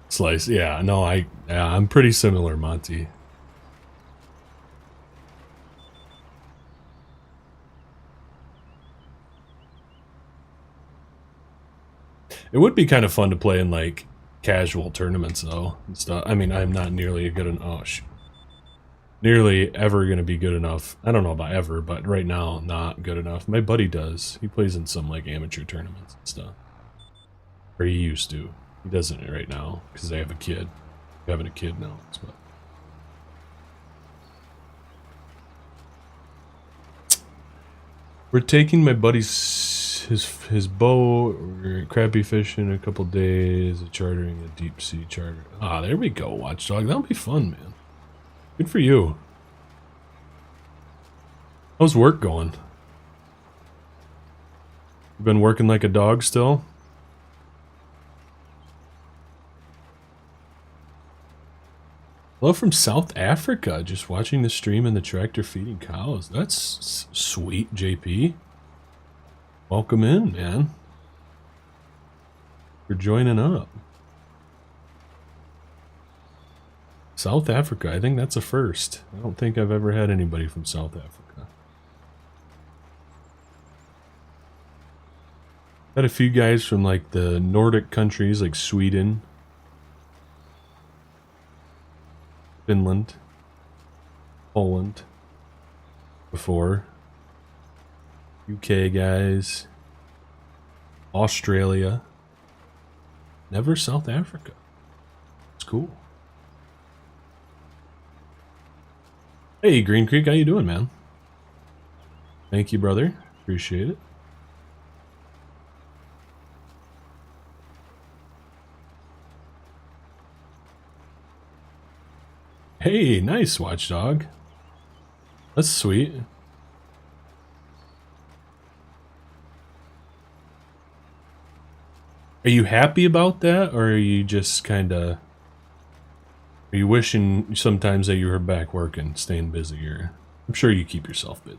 Slice, yeah, no, I'm pretty similar, Monty. It would be kind of fun to play in like casual tournaments though and stuff. I mean, I'm not nearly good enough. Nearly ever gonna be good enough. I don't know about ever, but right now not good enough. My buddy does. He plays in some like amateur tournaments and stuff. Or he used to. He doesn't right now because they have a kid. Having a kid now. But we're taking my buddy's his boat. We're crappie fishing a couple days. Chartering a deep sea charter. Ah, there we go, Watchdog. That'll be fun, man. Good for you. How's work going? You been working like a dog still? Hello from South Africa. Just watching the stream and the tractor feeding cows. That's sweet, JP. Welcome in, man. For joining up. South Africa. I think that's a first. I don't think I've ever had anybody from South Africa. Had a few guys from like the Nordic countries like Sweden, Finland, Poland before. UK guys, Australia, never South Africa. It's cool. Hey, Green Creek, how you doing, man? Thank you, brother. Appreciate it. Hey, nice, Watchdog. That's sweet. Are you happy about that, or are you just kind of... Are you wishing sometimes that you were back working, staying busy? Or I'm sure you keep yourself busy.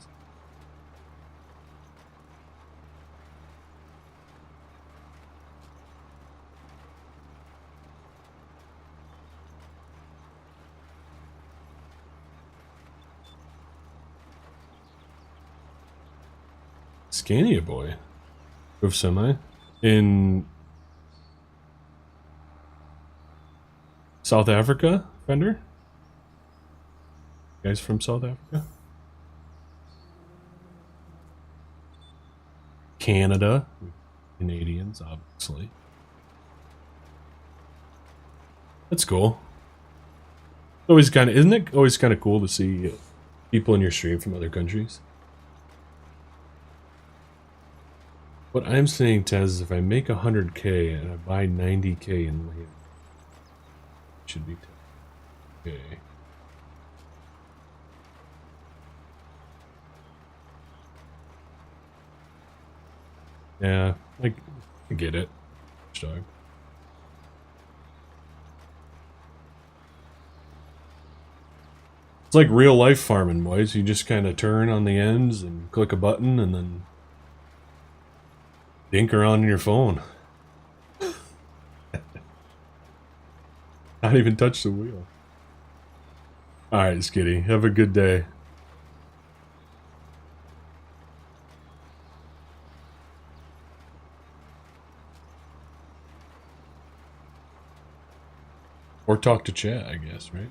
Scania boy. Drove semi in South Africa, Fender? You guys from South Africa? Canada. Canadians, obviously. That's cool. Always kind of, isn't it always kind of cool to see people in your stream from other countries? What I'm saying, Tez, is if I make 100K and I buy 90K in land, it should be 10K. Yeah, I get it. Dog. It's like real life farming, boys. You just kind of turn on the ends and click a button and then dink around on your phone. Not even touch the wheel. Alright, Skitty. Have a good day. Or talk to chat, I guess, right?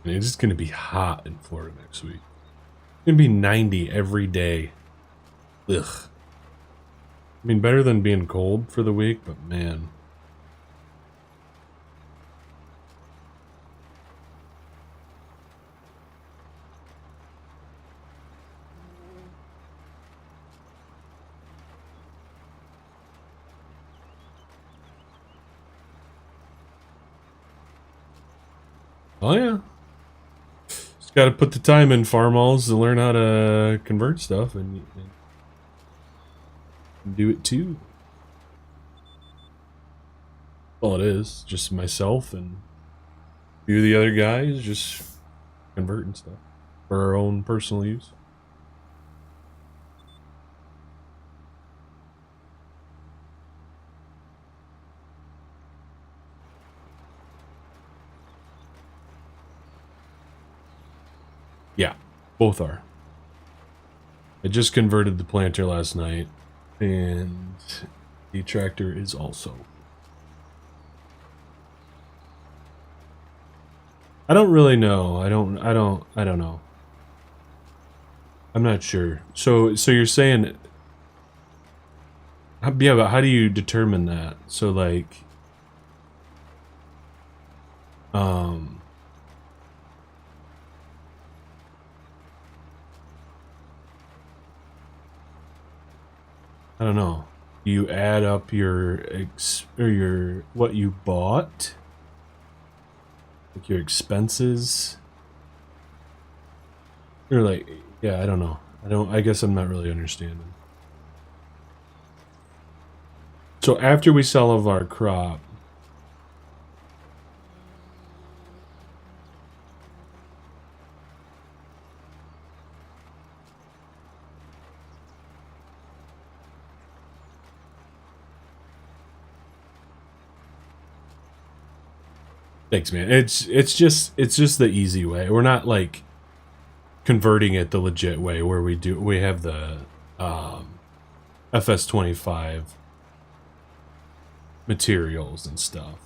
It's just going to be hot in Florida next week. It's going to be 90 every day. Ugh. I mean, better than being cold for the week, but man. Oh, yeah. Got to put the time in farm-alls to learn how to convert stuff and do it too. All it is, just myself and a few of the other guys just converting stuff for our own personal use. Yeah, both are. I just converted the planter last night, and the tractor is also. I don't really know. I don't know. I'm not sure. So you're saying, yeah, but how do you determine that? So like, I don't know. You add up your what you bought, like your expenses, or like, yeah, I don't know. I guess I'm not really understanding. So after we sell of our crop, thanks, man. It's just the easy way. We're not like converting it the legit way where we have the FS25 materials and stuff.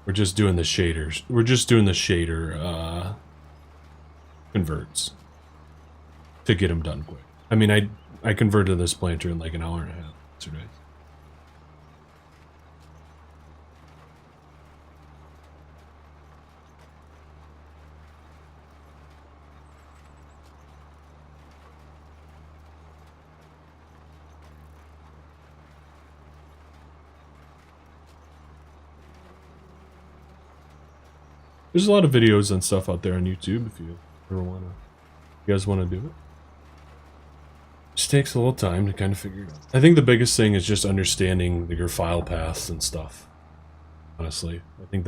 We're just doing the shaders. We're just doing the shader converts to get them done quick. I mean, I converted this planter in like an hour and a half yesterday. There's a lot of videos and stuff out there on YouTube if you ever wanna, you guys wanna do it. Just takes a little time to kind of figure it out. I think the biggest thing is just understanding your file paths and stuff. Honestly, I think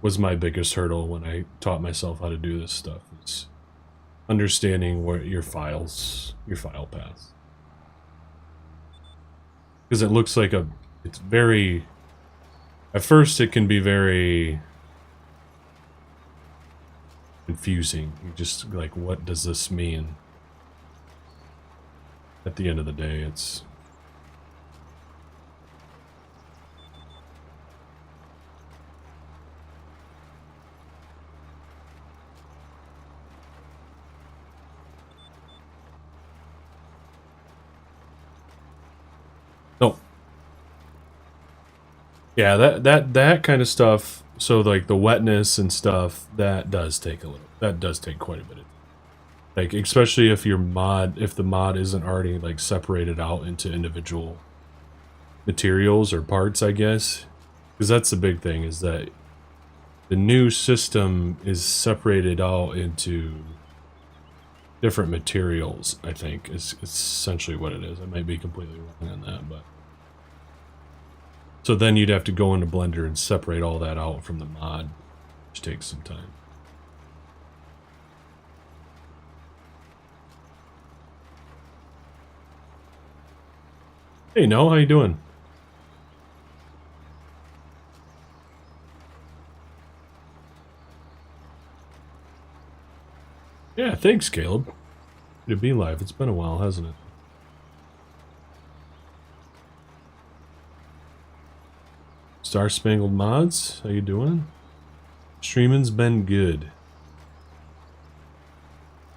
was my biggest hurdle when I taught myself how to do this stuff. It's understanding what your file paths. Because it looks like it's very, at first it can be very confusing. You just like, what does this mean? At the end of the day, it's oh yeah, that kind of stuff. So like the wetness and stuff, that does take quite a bit of, like, especially if the mod isn't already like separated out into individual materials or parts, I guess. Because that's the big thing, is that the new system is separated out into different materials, I think, is essentially what it is. I might be completely wrong on that, but so then you'd have to go into Blender and separate all that out from the mod, which takes some time. Hey, Noah, how you doing? Yeah, thanks, Caleb. Good to be live. It's been a while, hasn't it? Star Spangled Mods, how you doing? Streaming's been good.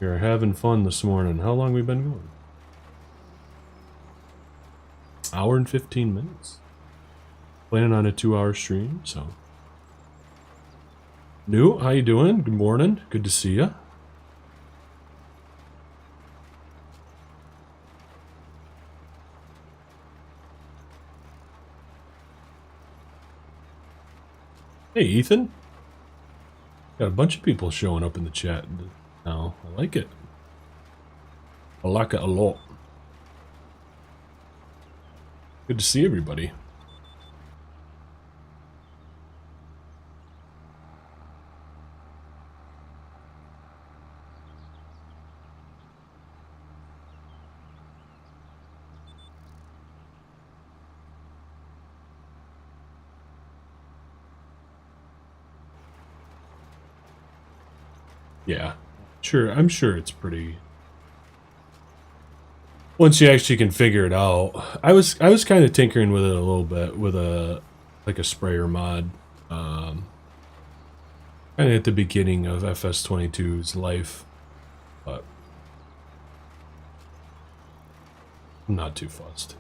You're having fun this morning. How long we been going? Hour and 15 minutes. Planning on a 2-hour stream, so. New, how you doing? Good morning. Good to see ya. Hey, Ethan. Got a bunch of people showing up in the chat now. I like it. I like it a lot. Good to see everybody. Yeah, sure. I'm sure it's pretty. Once you actually can figure it out, I was kind of tinkering with it a little bit with a sprayer mod, kind of at the beginning of FS22's life, but I'm not too fussed.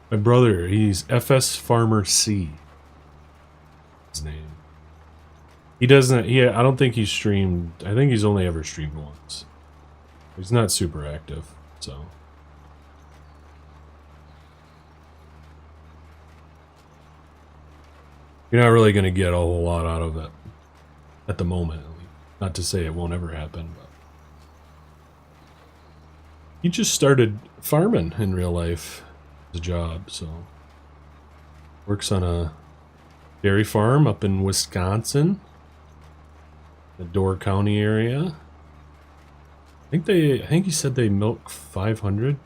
My brother, he's FS Farmer C. His name. He doesn't. I don't think he's streamed. I think he's only ever streamed once. He's not super active, so. You're not really going to get a whole lot out of it at the moment. Not to say it won't ever happen, but. He just started farming in real life as a job, so. Works on a dairy farm up in Wisconsin. The Door County area. I think he said they milk 500,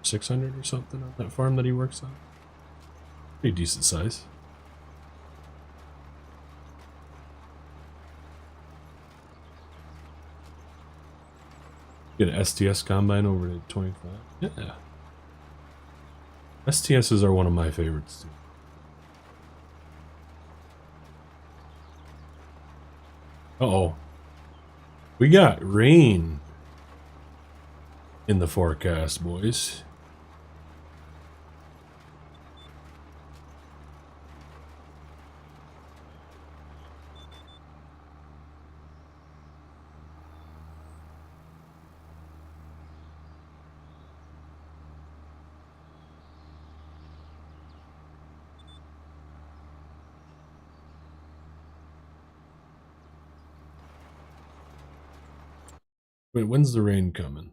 600 or something on that farm that he works on. Pretty decent size. Get an STS combine over at 25. Yeah. STSs are one of my favorites too. Uh-oh. We got rain in the forecast, boys. Wait, when's the rain coming?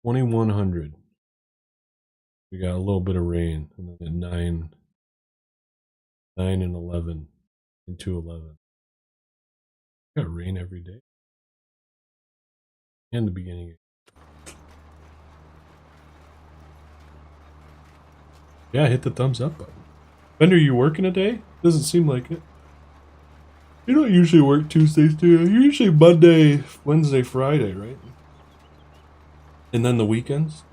2100. We got a little bit of rain, and then at 9 and 11, into 11. We got rain every day. And the beginning. Yeah, hit the thumbs up button. Ben, are you working today? Doesn't seem like it. You don't usually work Tuesdays, do you? You're usually Monday, Wednesday, Friday, right? And then the weekends?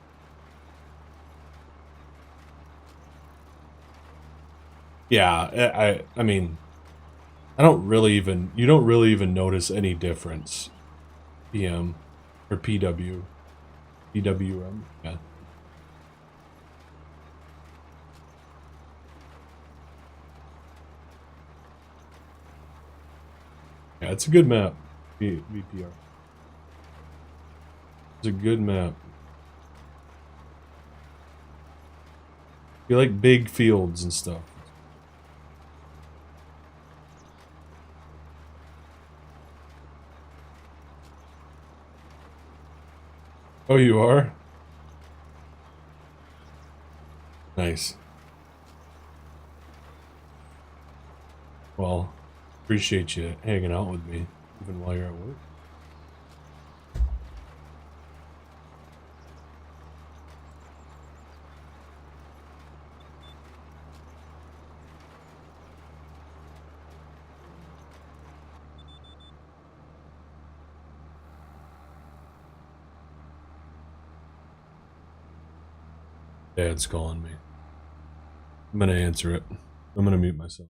Yeah, I mean, I don't really even, you don't really even notice any difference. PM or PW. PWM, yeah. Yeah, it's a good map, VPR. It's a good map. You like big fields and stuff. Oh, you are? Nice. Well, appreciate you hanging out with me, even while you're at work. Dad's calling me. I'm gonna answer it. I'm gonna mute myself.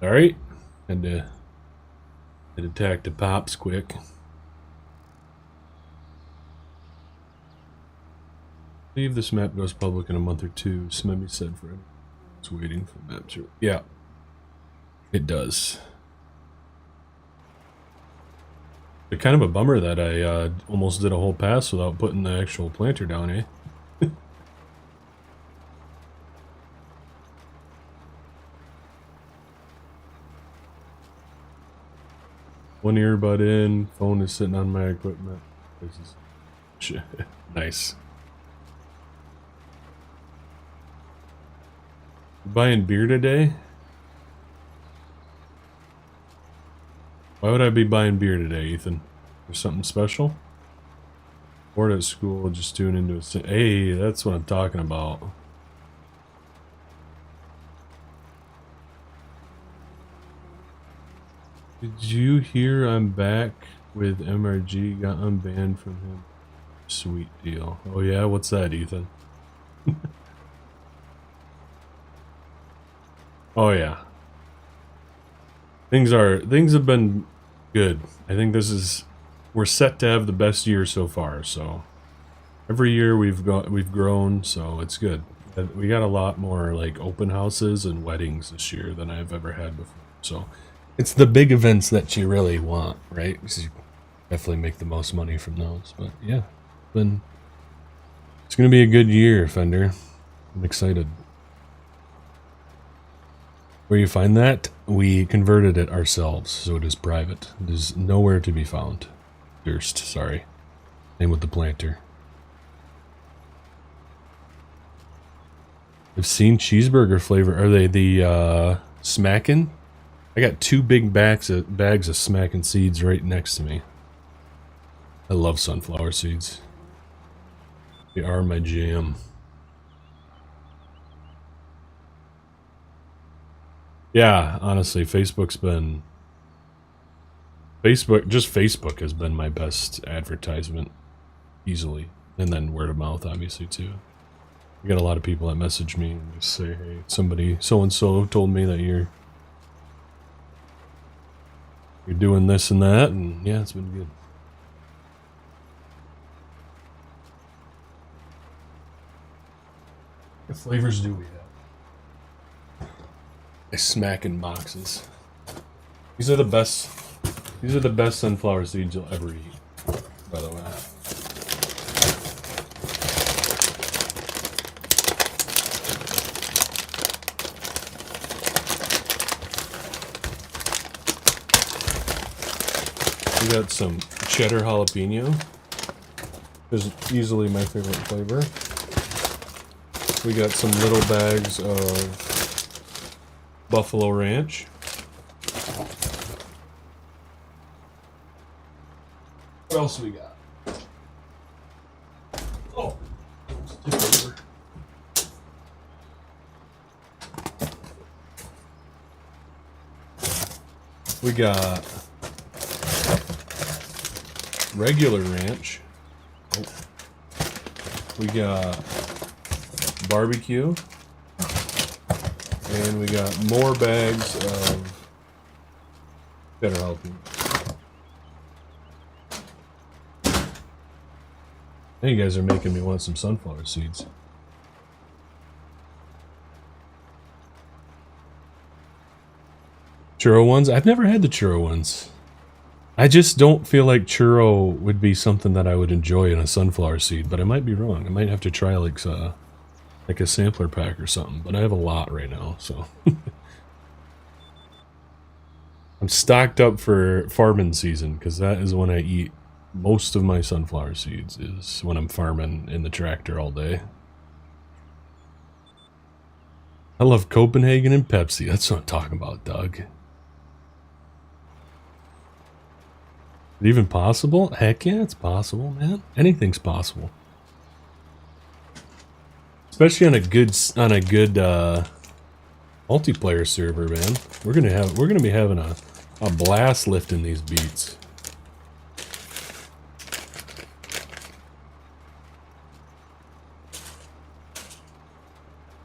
Alright. Had to attack the pops quick. I believe this map goes public in a month or two. Smebby said for him. It's waiting for the map to... Yeah. It does. It's kind of a bummer that I almost did a whole pass without putting the actual planter down, eh? One earbud in, phone is sitting on my equipment. This is shit. Nice. Buying beer today? Why would I be buying beer today, Ethan? There's something special? Bored at school, just tune into a... Hey, that's what I'm talking about. Did you hear I'm back with MRG? Got unbanned from him. Sweet deal. Oh yeah, what's that, Ethan? Oh yeah. Things have been good. I think we're set to have the best year so far, so every year we've grown, so it's good. We got a lot more like open houses and weddings this year than I've ever had before. So it's the big events that you really want, right? Because you definitely make the most money from those. But yeah, it's gonna be a good year, Fender. I'm excited. Where you find that? We converted it ourselves, so it is private. It is nowhere to be found. Durst, sorry. Same with the planter. I've seen cheeseburger flavor. Are they the smackin'? I got 2 big bags of smackin' seeds right next to me. I love sunflower seeds. They are my jam. Yeah, honestly, Facebook has been my best advertisement, easily. And then word of mouth, obviously, too. I get a lot of people that message me and just say, hey, somebody, so-and-so told me that you're doing this and that, and yeah, it's been good. What flavors do we have? Smacking boxes. These are the best sunflower seeds you'll ever eat, by the way. We got some cheddar jalapeno. This is easily my favorite flavor. We got some little bags of Buffalo Ranch. What else we got? Oh, tip over. We got regular ranch. Oh. We got barbecue. And we got more bags of cheddar jalapeno. Now you guys are making me want some sunflower seeds. Churro ones? I've never had the churro ones. I just don't feel like churro would be something that I would enjoy in a sunflower seed, but I might be wrong. I might have to try like a sampler pack or something, but I have a lot right now, so. I'm stocked up for farming season, because that is when I eat most of my sunflower seeds, is when I'm farming in the tractor all day. I love Copenhagen and Pepsi. That's what I'm talking about, Doug. Is it even possible? Heck yeah, it's possible, man. Anything's possible. Especially on a good multiplayer server, man. We're gonna be having a blast lifting these beats.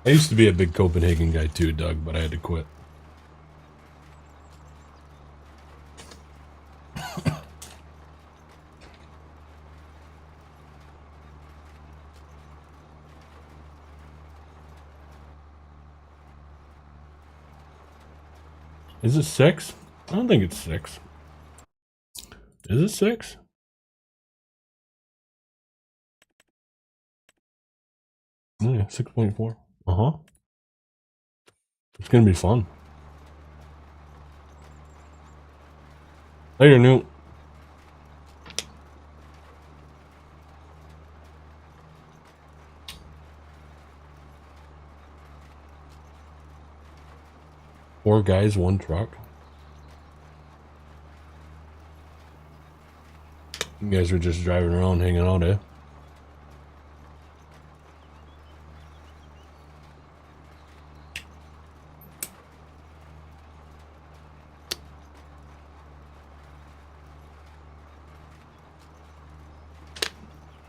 I used to be a big Copenhagen guy too, Doug, but I had to quit. Is it 6? I don't think it's 6. Is it 6? Yeah, 6.4. Uh-huh. It's gonna be fun. Later, Newt. Four guys, one truck. You guys are just driving around, hanging out, eh?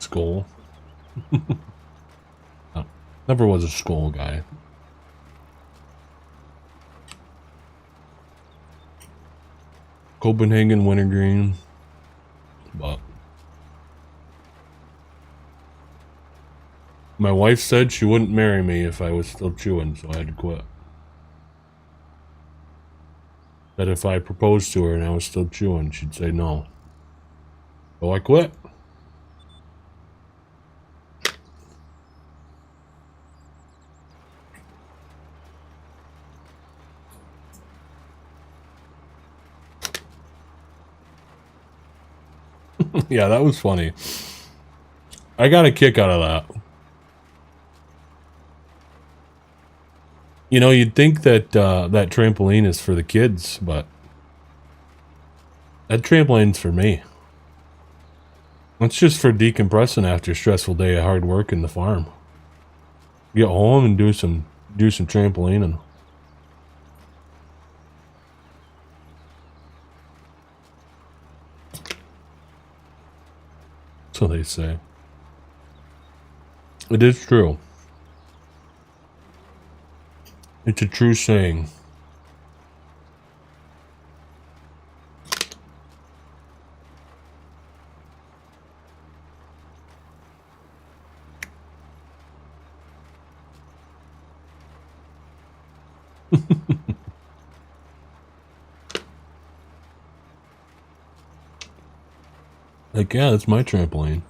Skull. Oh, never was a skull guy. Copenhagen wintergreen. But my wife said she wouldn't marry me if I was still chewing, so I had to quit. That if I proposed to her and I was still chewing, she'd say no. So I quit. Yeah, that was funny. I got a kick out of that. You know, you'd think that that trampoline is for the kids, but that trampoline's for me. It's just for decompressing after a stressful day of hard work in the farm. Get home and do some trampolining. So they say. It is true. It's a true saying. Like, yeah, that's my trampoline.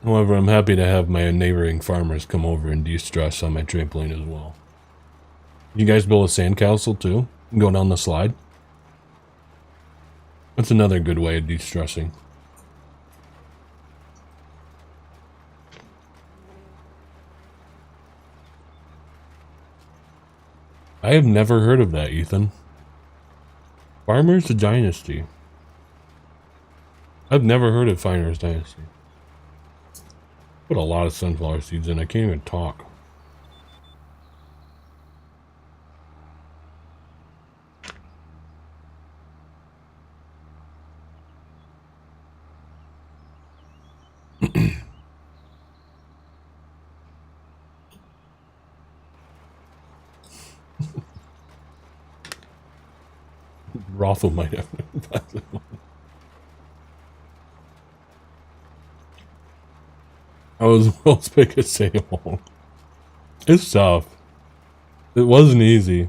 However, I'm happy to have my neighboring farmers come over and de-stress on my trampoline as well. You guys build a sandcastle too? And go down the slide? That's another good way of de-stressing. I have never heard of that, Ethan. Farmer's Dynasty. I've never heard of Farmer's Dynasty. Put a lot of sunflower seeds in. I can't even talk. Rothel might have. I was world's biggest sale. It's tough. It wasn't easy.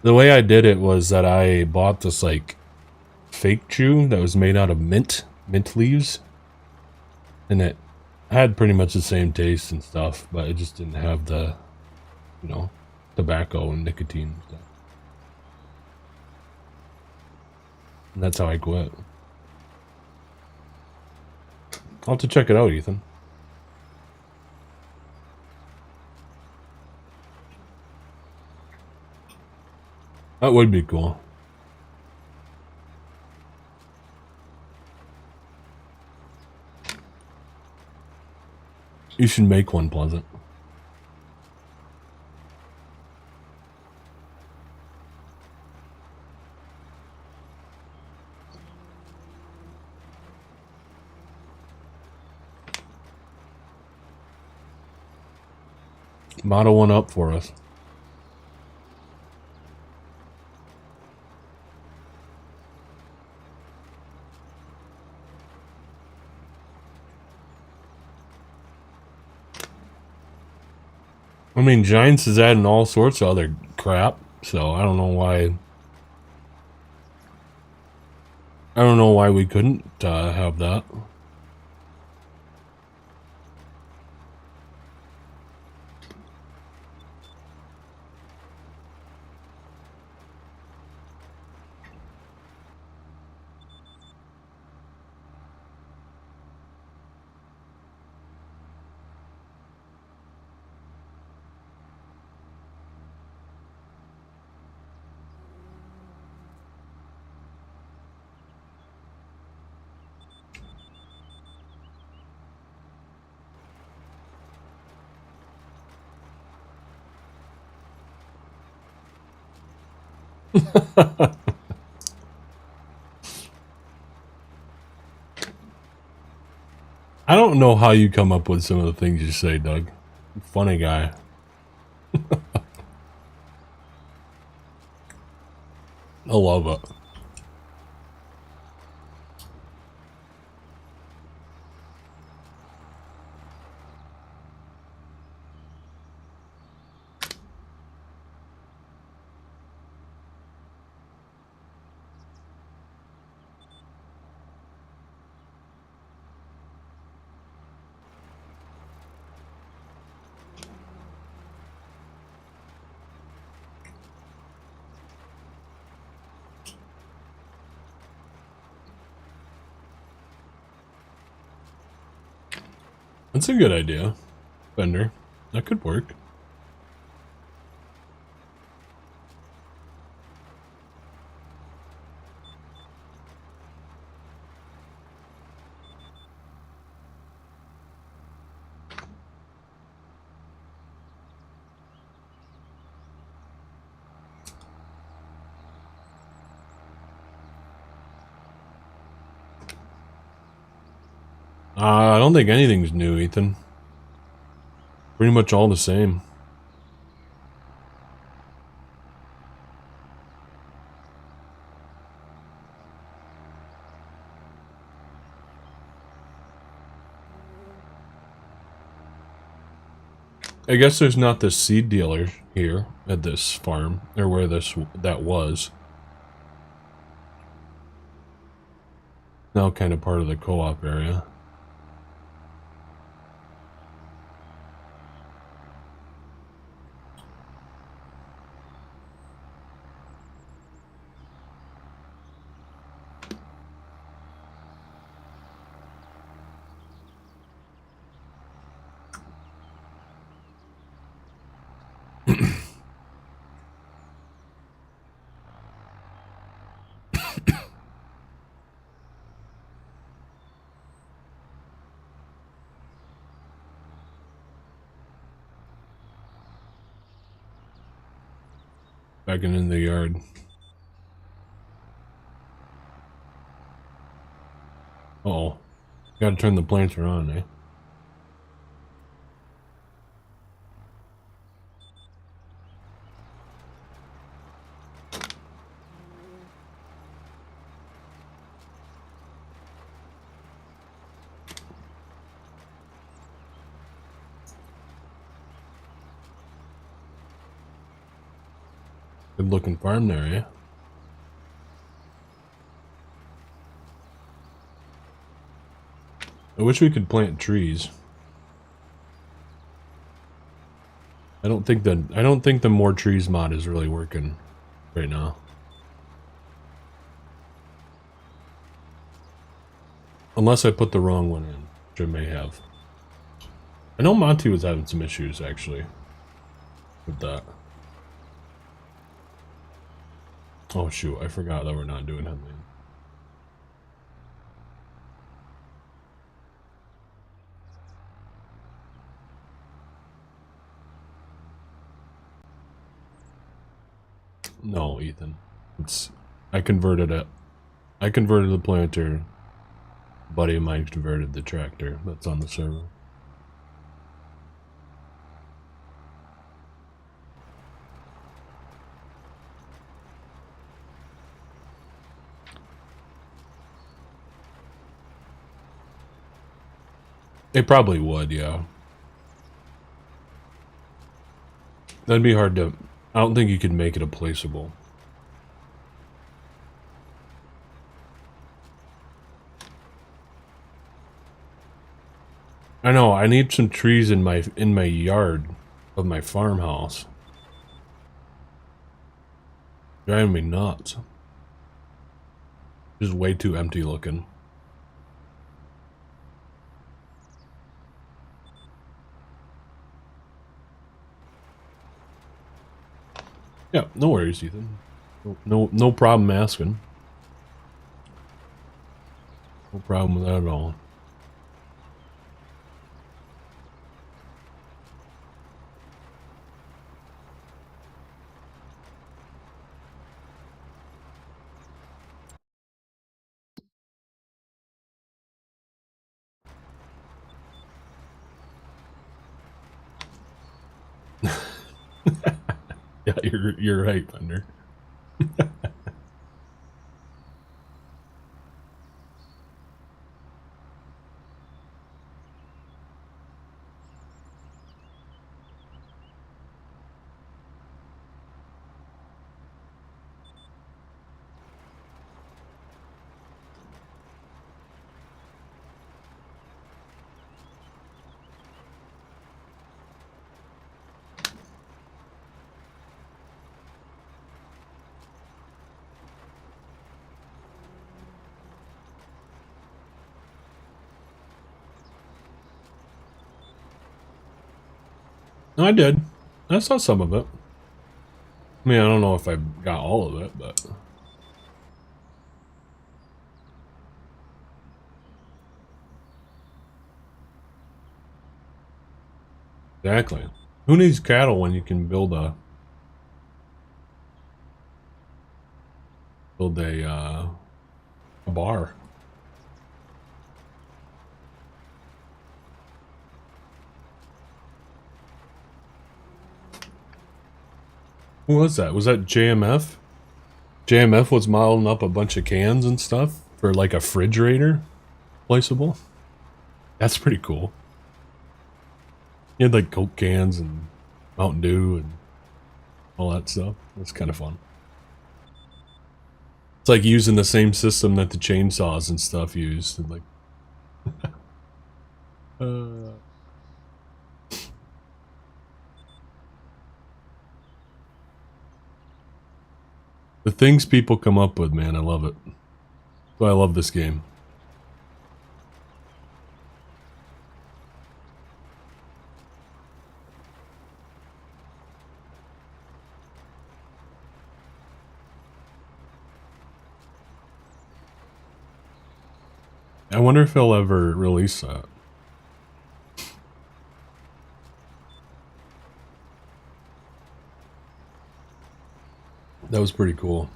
The way I did it was that I bought this like fake chew that was made out of mint leaves, and it had pretty much the same taste and stuff, but it just didn't have the, you know, tobacco and nicotine and stuff. And that's how I quit. I'll have to check it out, Ethan. That would be cool. You should make one, Pleasant. Model one up for us. I mean, Giants is adding all sorts of other crap, so I don't know why. I don't know why we couldn't have that. I don't know how you come up with some of the things you say, Doug. Funny guy. I love it. That's a good idea, Bender. That could work. I don't think anything's new, Ethan. Pretty much all the same. I guess there's not this seed dealer here at this farm, or where that was. Now kind of part of the co-op area. Back in the yard. Uh-oh. Gotta turn the planter on, eh? Good looking farm there, eh? I wish we could plant trees. I don't think the more trees mod is really working right now. Unless I put the wrong one in, which I may have. I know Monty was having some issues actually with that. Oh shoot, I forgot that we're not doing headland. No, Ethan. I converted it. I converted the planter. A buddy of mine converted the tractor that's on the server. They probably would, yeah. That'd be hard to... I don't think you could make it a placeable. I know, I need some trees in my yard of my farmhouse. Driving me nuts. Just way too empty looking. Yeah, no worries, Ethan. No problem asking. No problem with that at all. Yeah, you're right, Thunder. No, I did. I saw some of it. I mean, I don't know if I got all of it, but... Exactly. Who needs cattle when you can build a bar? Who was that? Was that JMF? JMF was modeling up a bunch of cans and stuff for like a refrigerator placeable. That's pretty cool. He had like Coke cans and Mountain Dew and all that stuff. That's kind of fun. It's like using the same system that the chainsaws and stuff used. And like, the things people come up with, man, I love it. So I love this game. I wonder if he'll ever release that. That was pretty cool.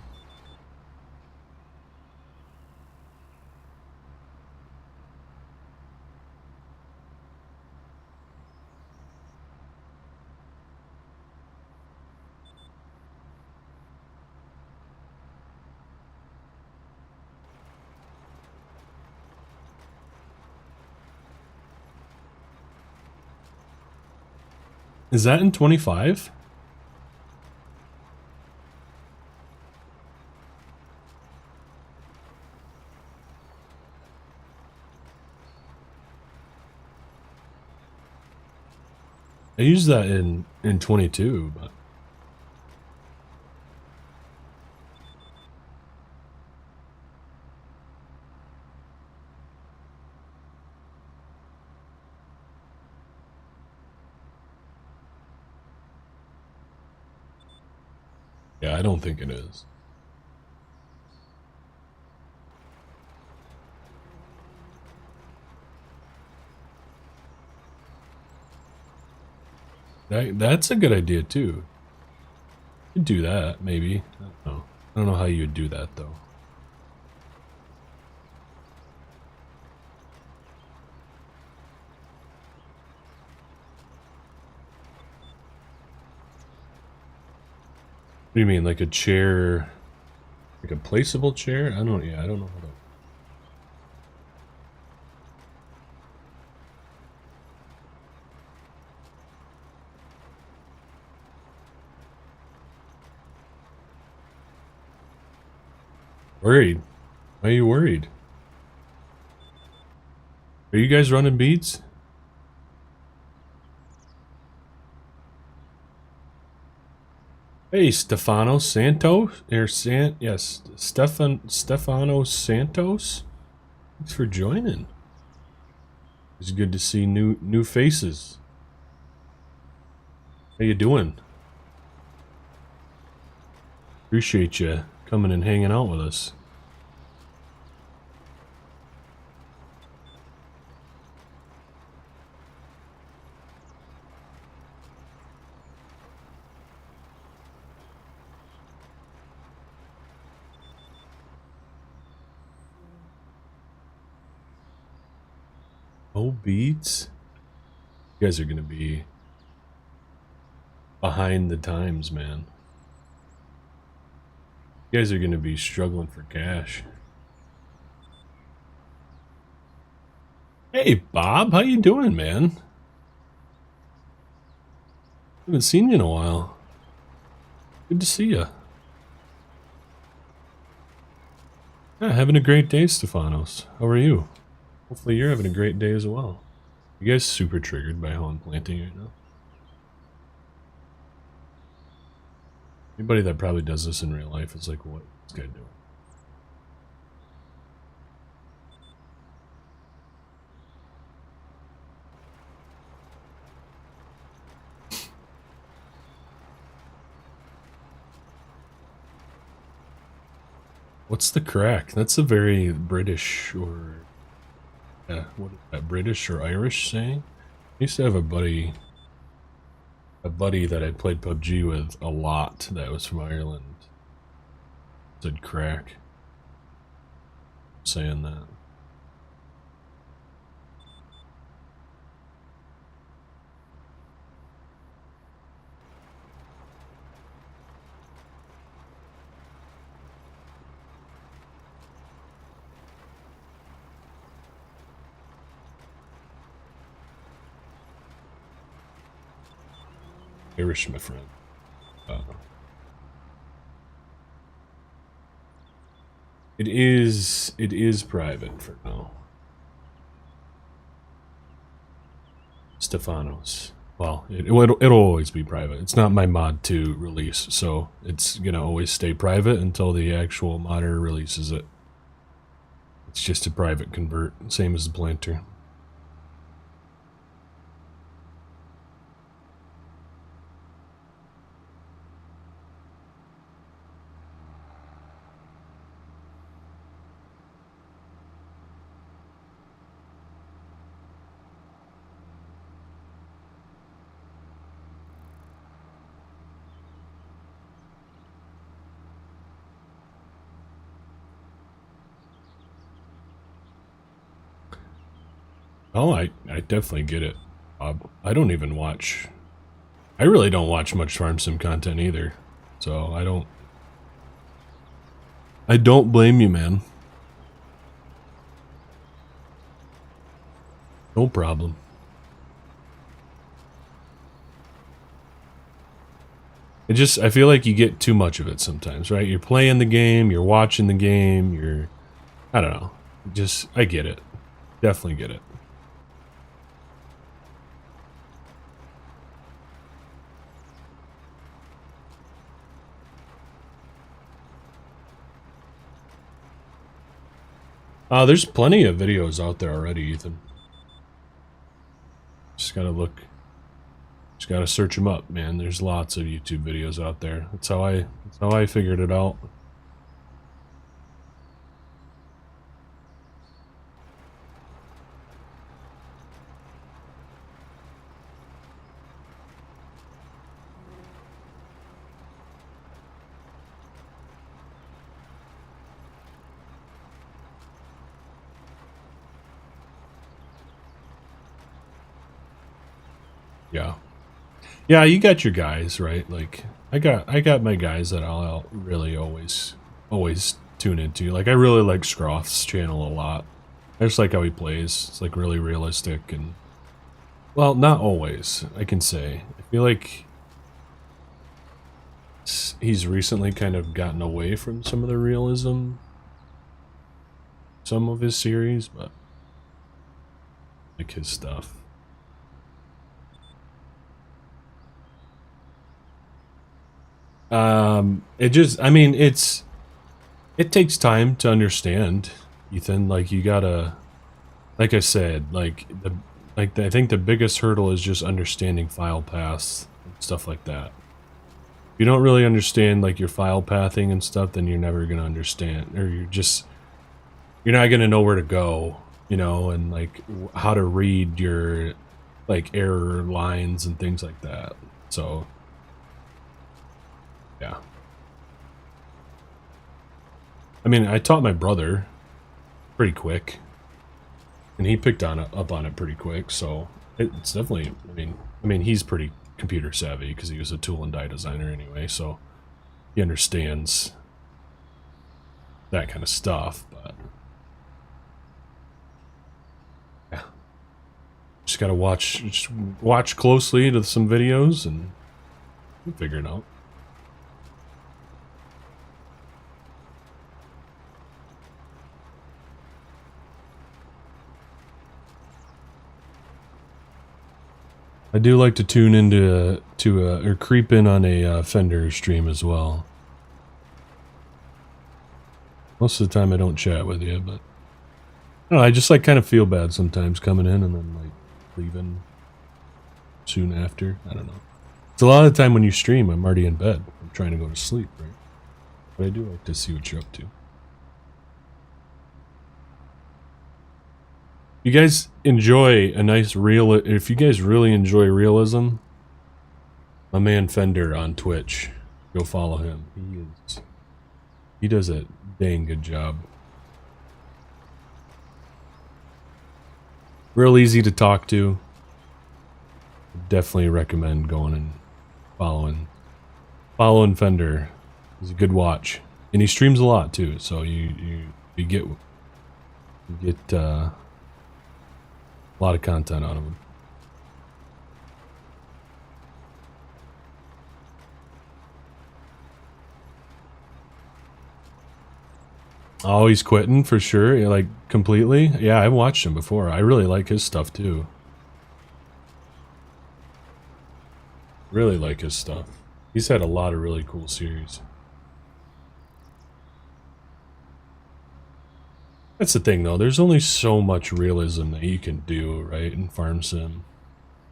Is that in 25? I used that in 22, but yeah, I don't think it is. That's a good idea too. You could do that, maybe. I don't know. I don't know how you would do that though. What do you mean, like a chair, like a placeable chair? I don't. Yeah, I don't know how to. Worried? Why are you worried? Are you guys running Beets? Hey, Stefano Santos? Yes, Stefano Santos? Thanks for joining. It's good to see new faces. How you doing? Appreciate you coming and hanging out with us. Oh, Beets. You guys are gonna be behind the times, man. You guys are gonna be struggling for cash. Hey, Bob, how you doing, man? Haven't seen you in a while. Good to see you. Yeah, having a great day, Stefanos. How are you? Hopefully you're having a great day as well. You guys super triggered by how I'm planting right now? Anybody that probably does this in real life is like, what is this guy doing? What's the crack? That's a very British or what is that, British or Irish saying? I used to have a buddy that I played PUBG with a lot that was from Ireland. Said crack. Saying that. Irish, my friend. It is private for now. Stefanos. Well, it'll always be private. It's not my mod 2 release, so it's gonna always stay private until the actual modder releases it. It's just a private convert, same as the planter. Oh, I definitely get it, Bob. I don't even watch. I really don't watch much farm sim content either, so I don't blame you, man. No problem. I feel like you get too much of it sometimes, right? You're playing the game, you're watching the game, I don't know. I get it. Definitely get it. There's plenty of videos out there already, Ethan. Just gotta look. Just gotta search them up, man. There's lots of YouTube videos out there. That's how I figured it out. Yeah. Yeah, you got your guys, right? Like I got my guys that I'll really always tune into. Like I really like Scroth's channel a lot. I just like how he plays. It's like really realistic and well, not always, I can say. I feel like he's recently kind of gotten away from some of the realism some of his series, but I like his stuff. It just, I mean, it takes time to understand, Ethan. Like, you gotta, like I said, I think the biggest hurdle is just understanding file paths and stuff like that. If you don't really understand, like, your file pathing and stuff, then you're never gonna understand, or you're not gonna know where to go, you know, and, like, how to read your, like, error lines and things like that. So, yeah. I mean, I taught my brother pretty quick, and he picked up on it pretty quick. So it's definitely. I mean, he's pretty computer savvy because he was a tool and die designer anyway. So he understands that kind of stuff. But yeah, just gotta watch closely to some videos and figure it out. I do like to tune into or creep in on a Fender stream as well. Most of the time I don't chat with you, but I don't know, I just like kind of feel bad sometimes coming in and then like leaving soon after. I don't know. It's a lot of the time when you stream, I'm already in bed. I'm trying to go to sleep, right? But I do like to see what you're up to. You guys enjoy a nice real. If you guys really enjoy realism, my man Fender on Twitch, go follow him. He does a dang good job. Real easy to talk to. Definitely recommend going and following Fender. He's a good watch, and he streams a lot too. So you get a lot of content out of him. Oh, he's quitting for sure, like completely. Yeah, I've watched him before. I really like his stuff too. Really like his stuff. He's had a lot of really cool series. That's the thing, though. There's only so much realism that you can do, right, in Farm Sim.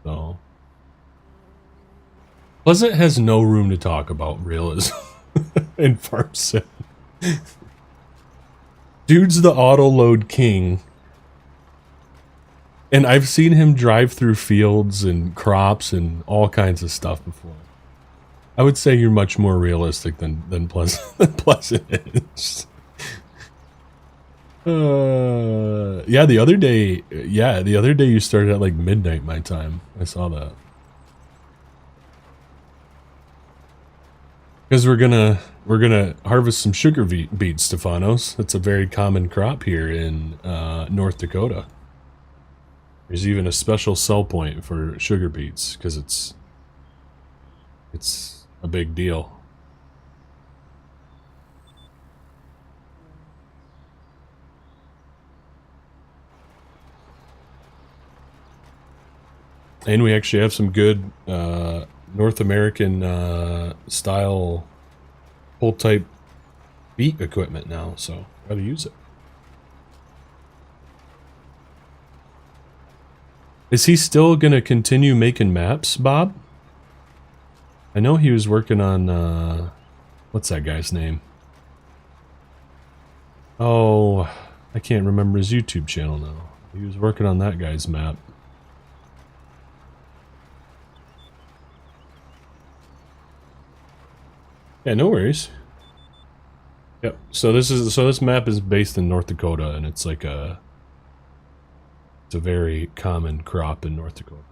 So, Pleasant has no room to talk about realism in Farm Sim. Dude's the auto load king, and I've seen him drive through fields and crops and all kinds of stuff before. I would say you're much more realistic than Pleasant is. Yeah, the other day you started at like midnight my time. I saw that. Because we're gonna harvest some sugar beets, Stefanos. That's a very common crop here in North Dakota. There's even a special sell point for sugar beets because it's a big deal. And we actually have some good North American style pull type beet equipment now, so gotta use it. Is he still gonna continue making maps, Bob? I know he was working on what's that guy's name? Oh, I can't remember his YouTube channel now. He was working on that guy's map. Yeah, no worries. Yep. So this map is based in North Dakota, and it's like it's a very common crop in North Dakota.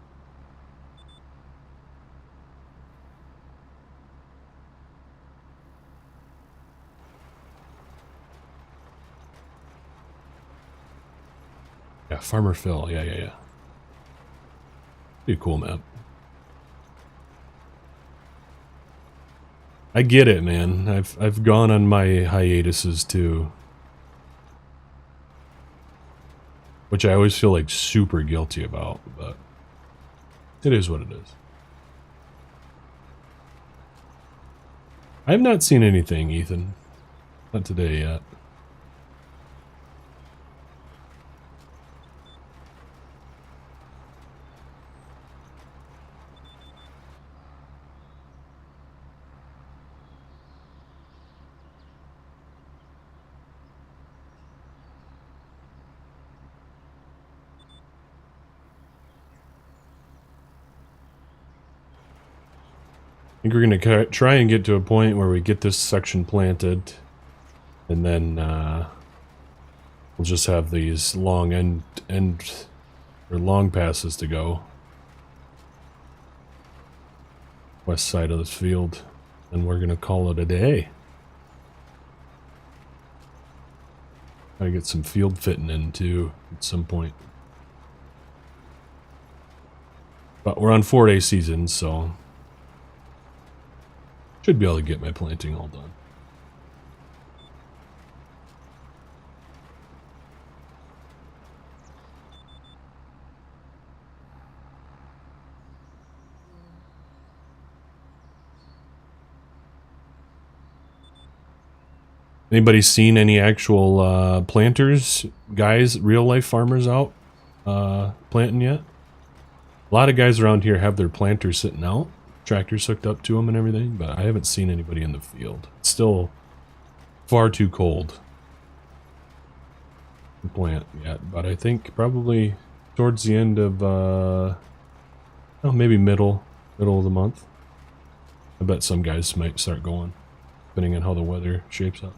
Yeah, Farmer Phil. Yeah. Pretty cool map. I get it, man. I've gone on my hiatuses too. which I always feel like super guilty about, but it is what it is. I have not seen anything, Ethan. Not today yet. I think we're going to try and get to a point where we get this section planted, and then we'll just have these long long passes to go. West side of this field, and we're going to call it a day. Gotta get some field fitting in too at some point. But we're on 4-day season, so should be able to get my planting all done. Anybody seen any actual planters, guys, real life farmers out planting yet? A lot of guys around here have their planters sitting out, tractors hooked up to them and everything, but I haven't seen anybody in the field. It's still far too cold to plant yet, but I think probably towards the end of, oh, maybe middle of the month. I bet some guys might start going, depending on how the weather shapes up.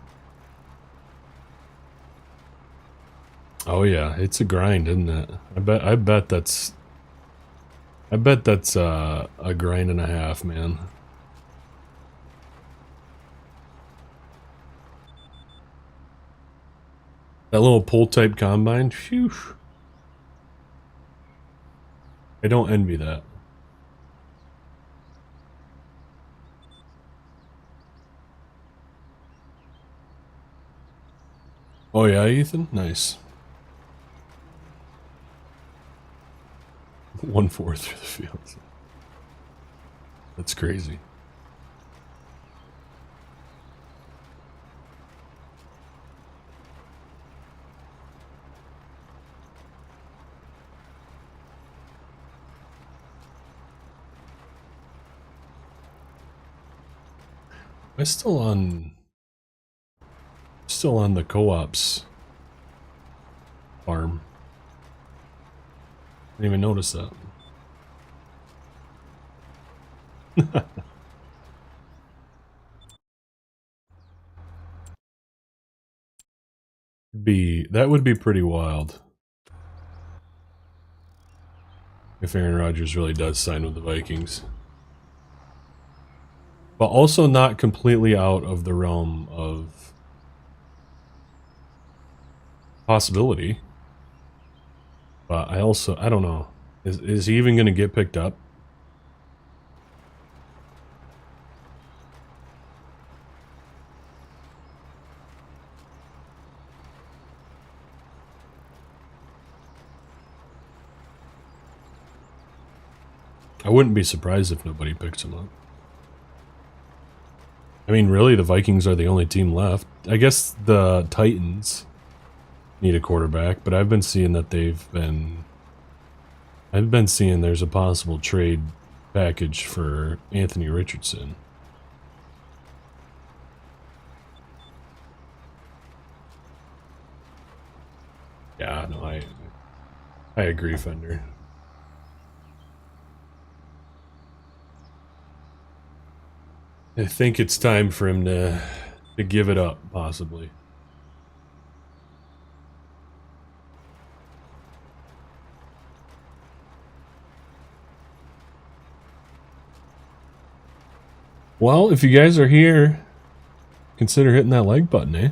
Oh yeah, it's a grind, isn't it? I bet that's a grind and a half, man. That little pull type combine, phew. I don't envy that. Oh yeah, Ethan? Nice. 1/4 through the field. That's crazy. I'm still on the co-op's farm. Didn't even notice that. That would be pretty wild if Aaron Rodgers really does sign with the Vikings. But also not completely out of the realm of possibility. But I don't know. Is he even going to get picked up? I wouldn't be surprised if nobody picks him up. I mean, really, the Vikings are the only team left. I guess the Titans need a quarterback, but I've been seeing that I've been seeing there's a possible trade package for Anthony Richardson. Yeah, no, I agree, Fender. I think it's time for him to give it up, possibly. Well, if you guys are here, consider hitting that like button, eh?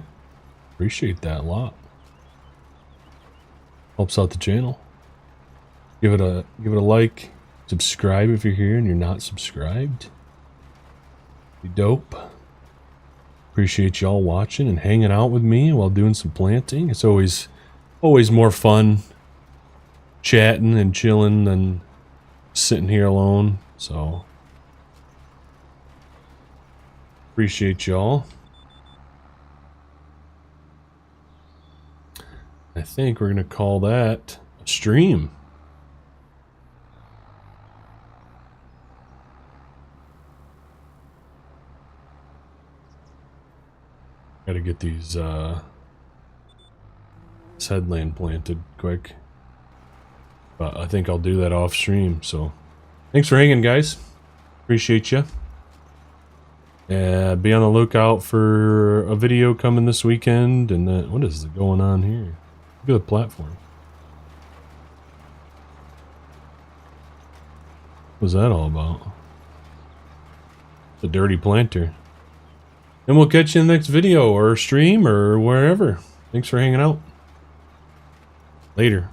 Appreciate that a lot. Helps out the channel. Give it a like. Subscribe if you're here and you're not subscribed. Be dope. Appreciate y'all watching and hanging out with me while doing some planting. It's always more fun chatting and chilling than sitting here alone. So appreciate y'all. I think we're gonna call that a stream. Gotta get these this headland planted quick. But I think I'll do that off stream. So thanks for hanging, guys. Appreciate you. Be on the lookout for a video coming this weekend. And then, what is going on here? Look at the platform. What's that all about? The dirty planter. And we'll catch you in the next video or stream or wherever. Thanks for hanging out. Later.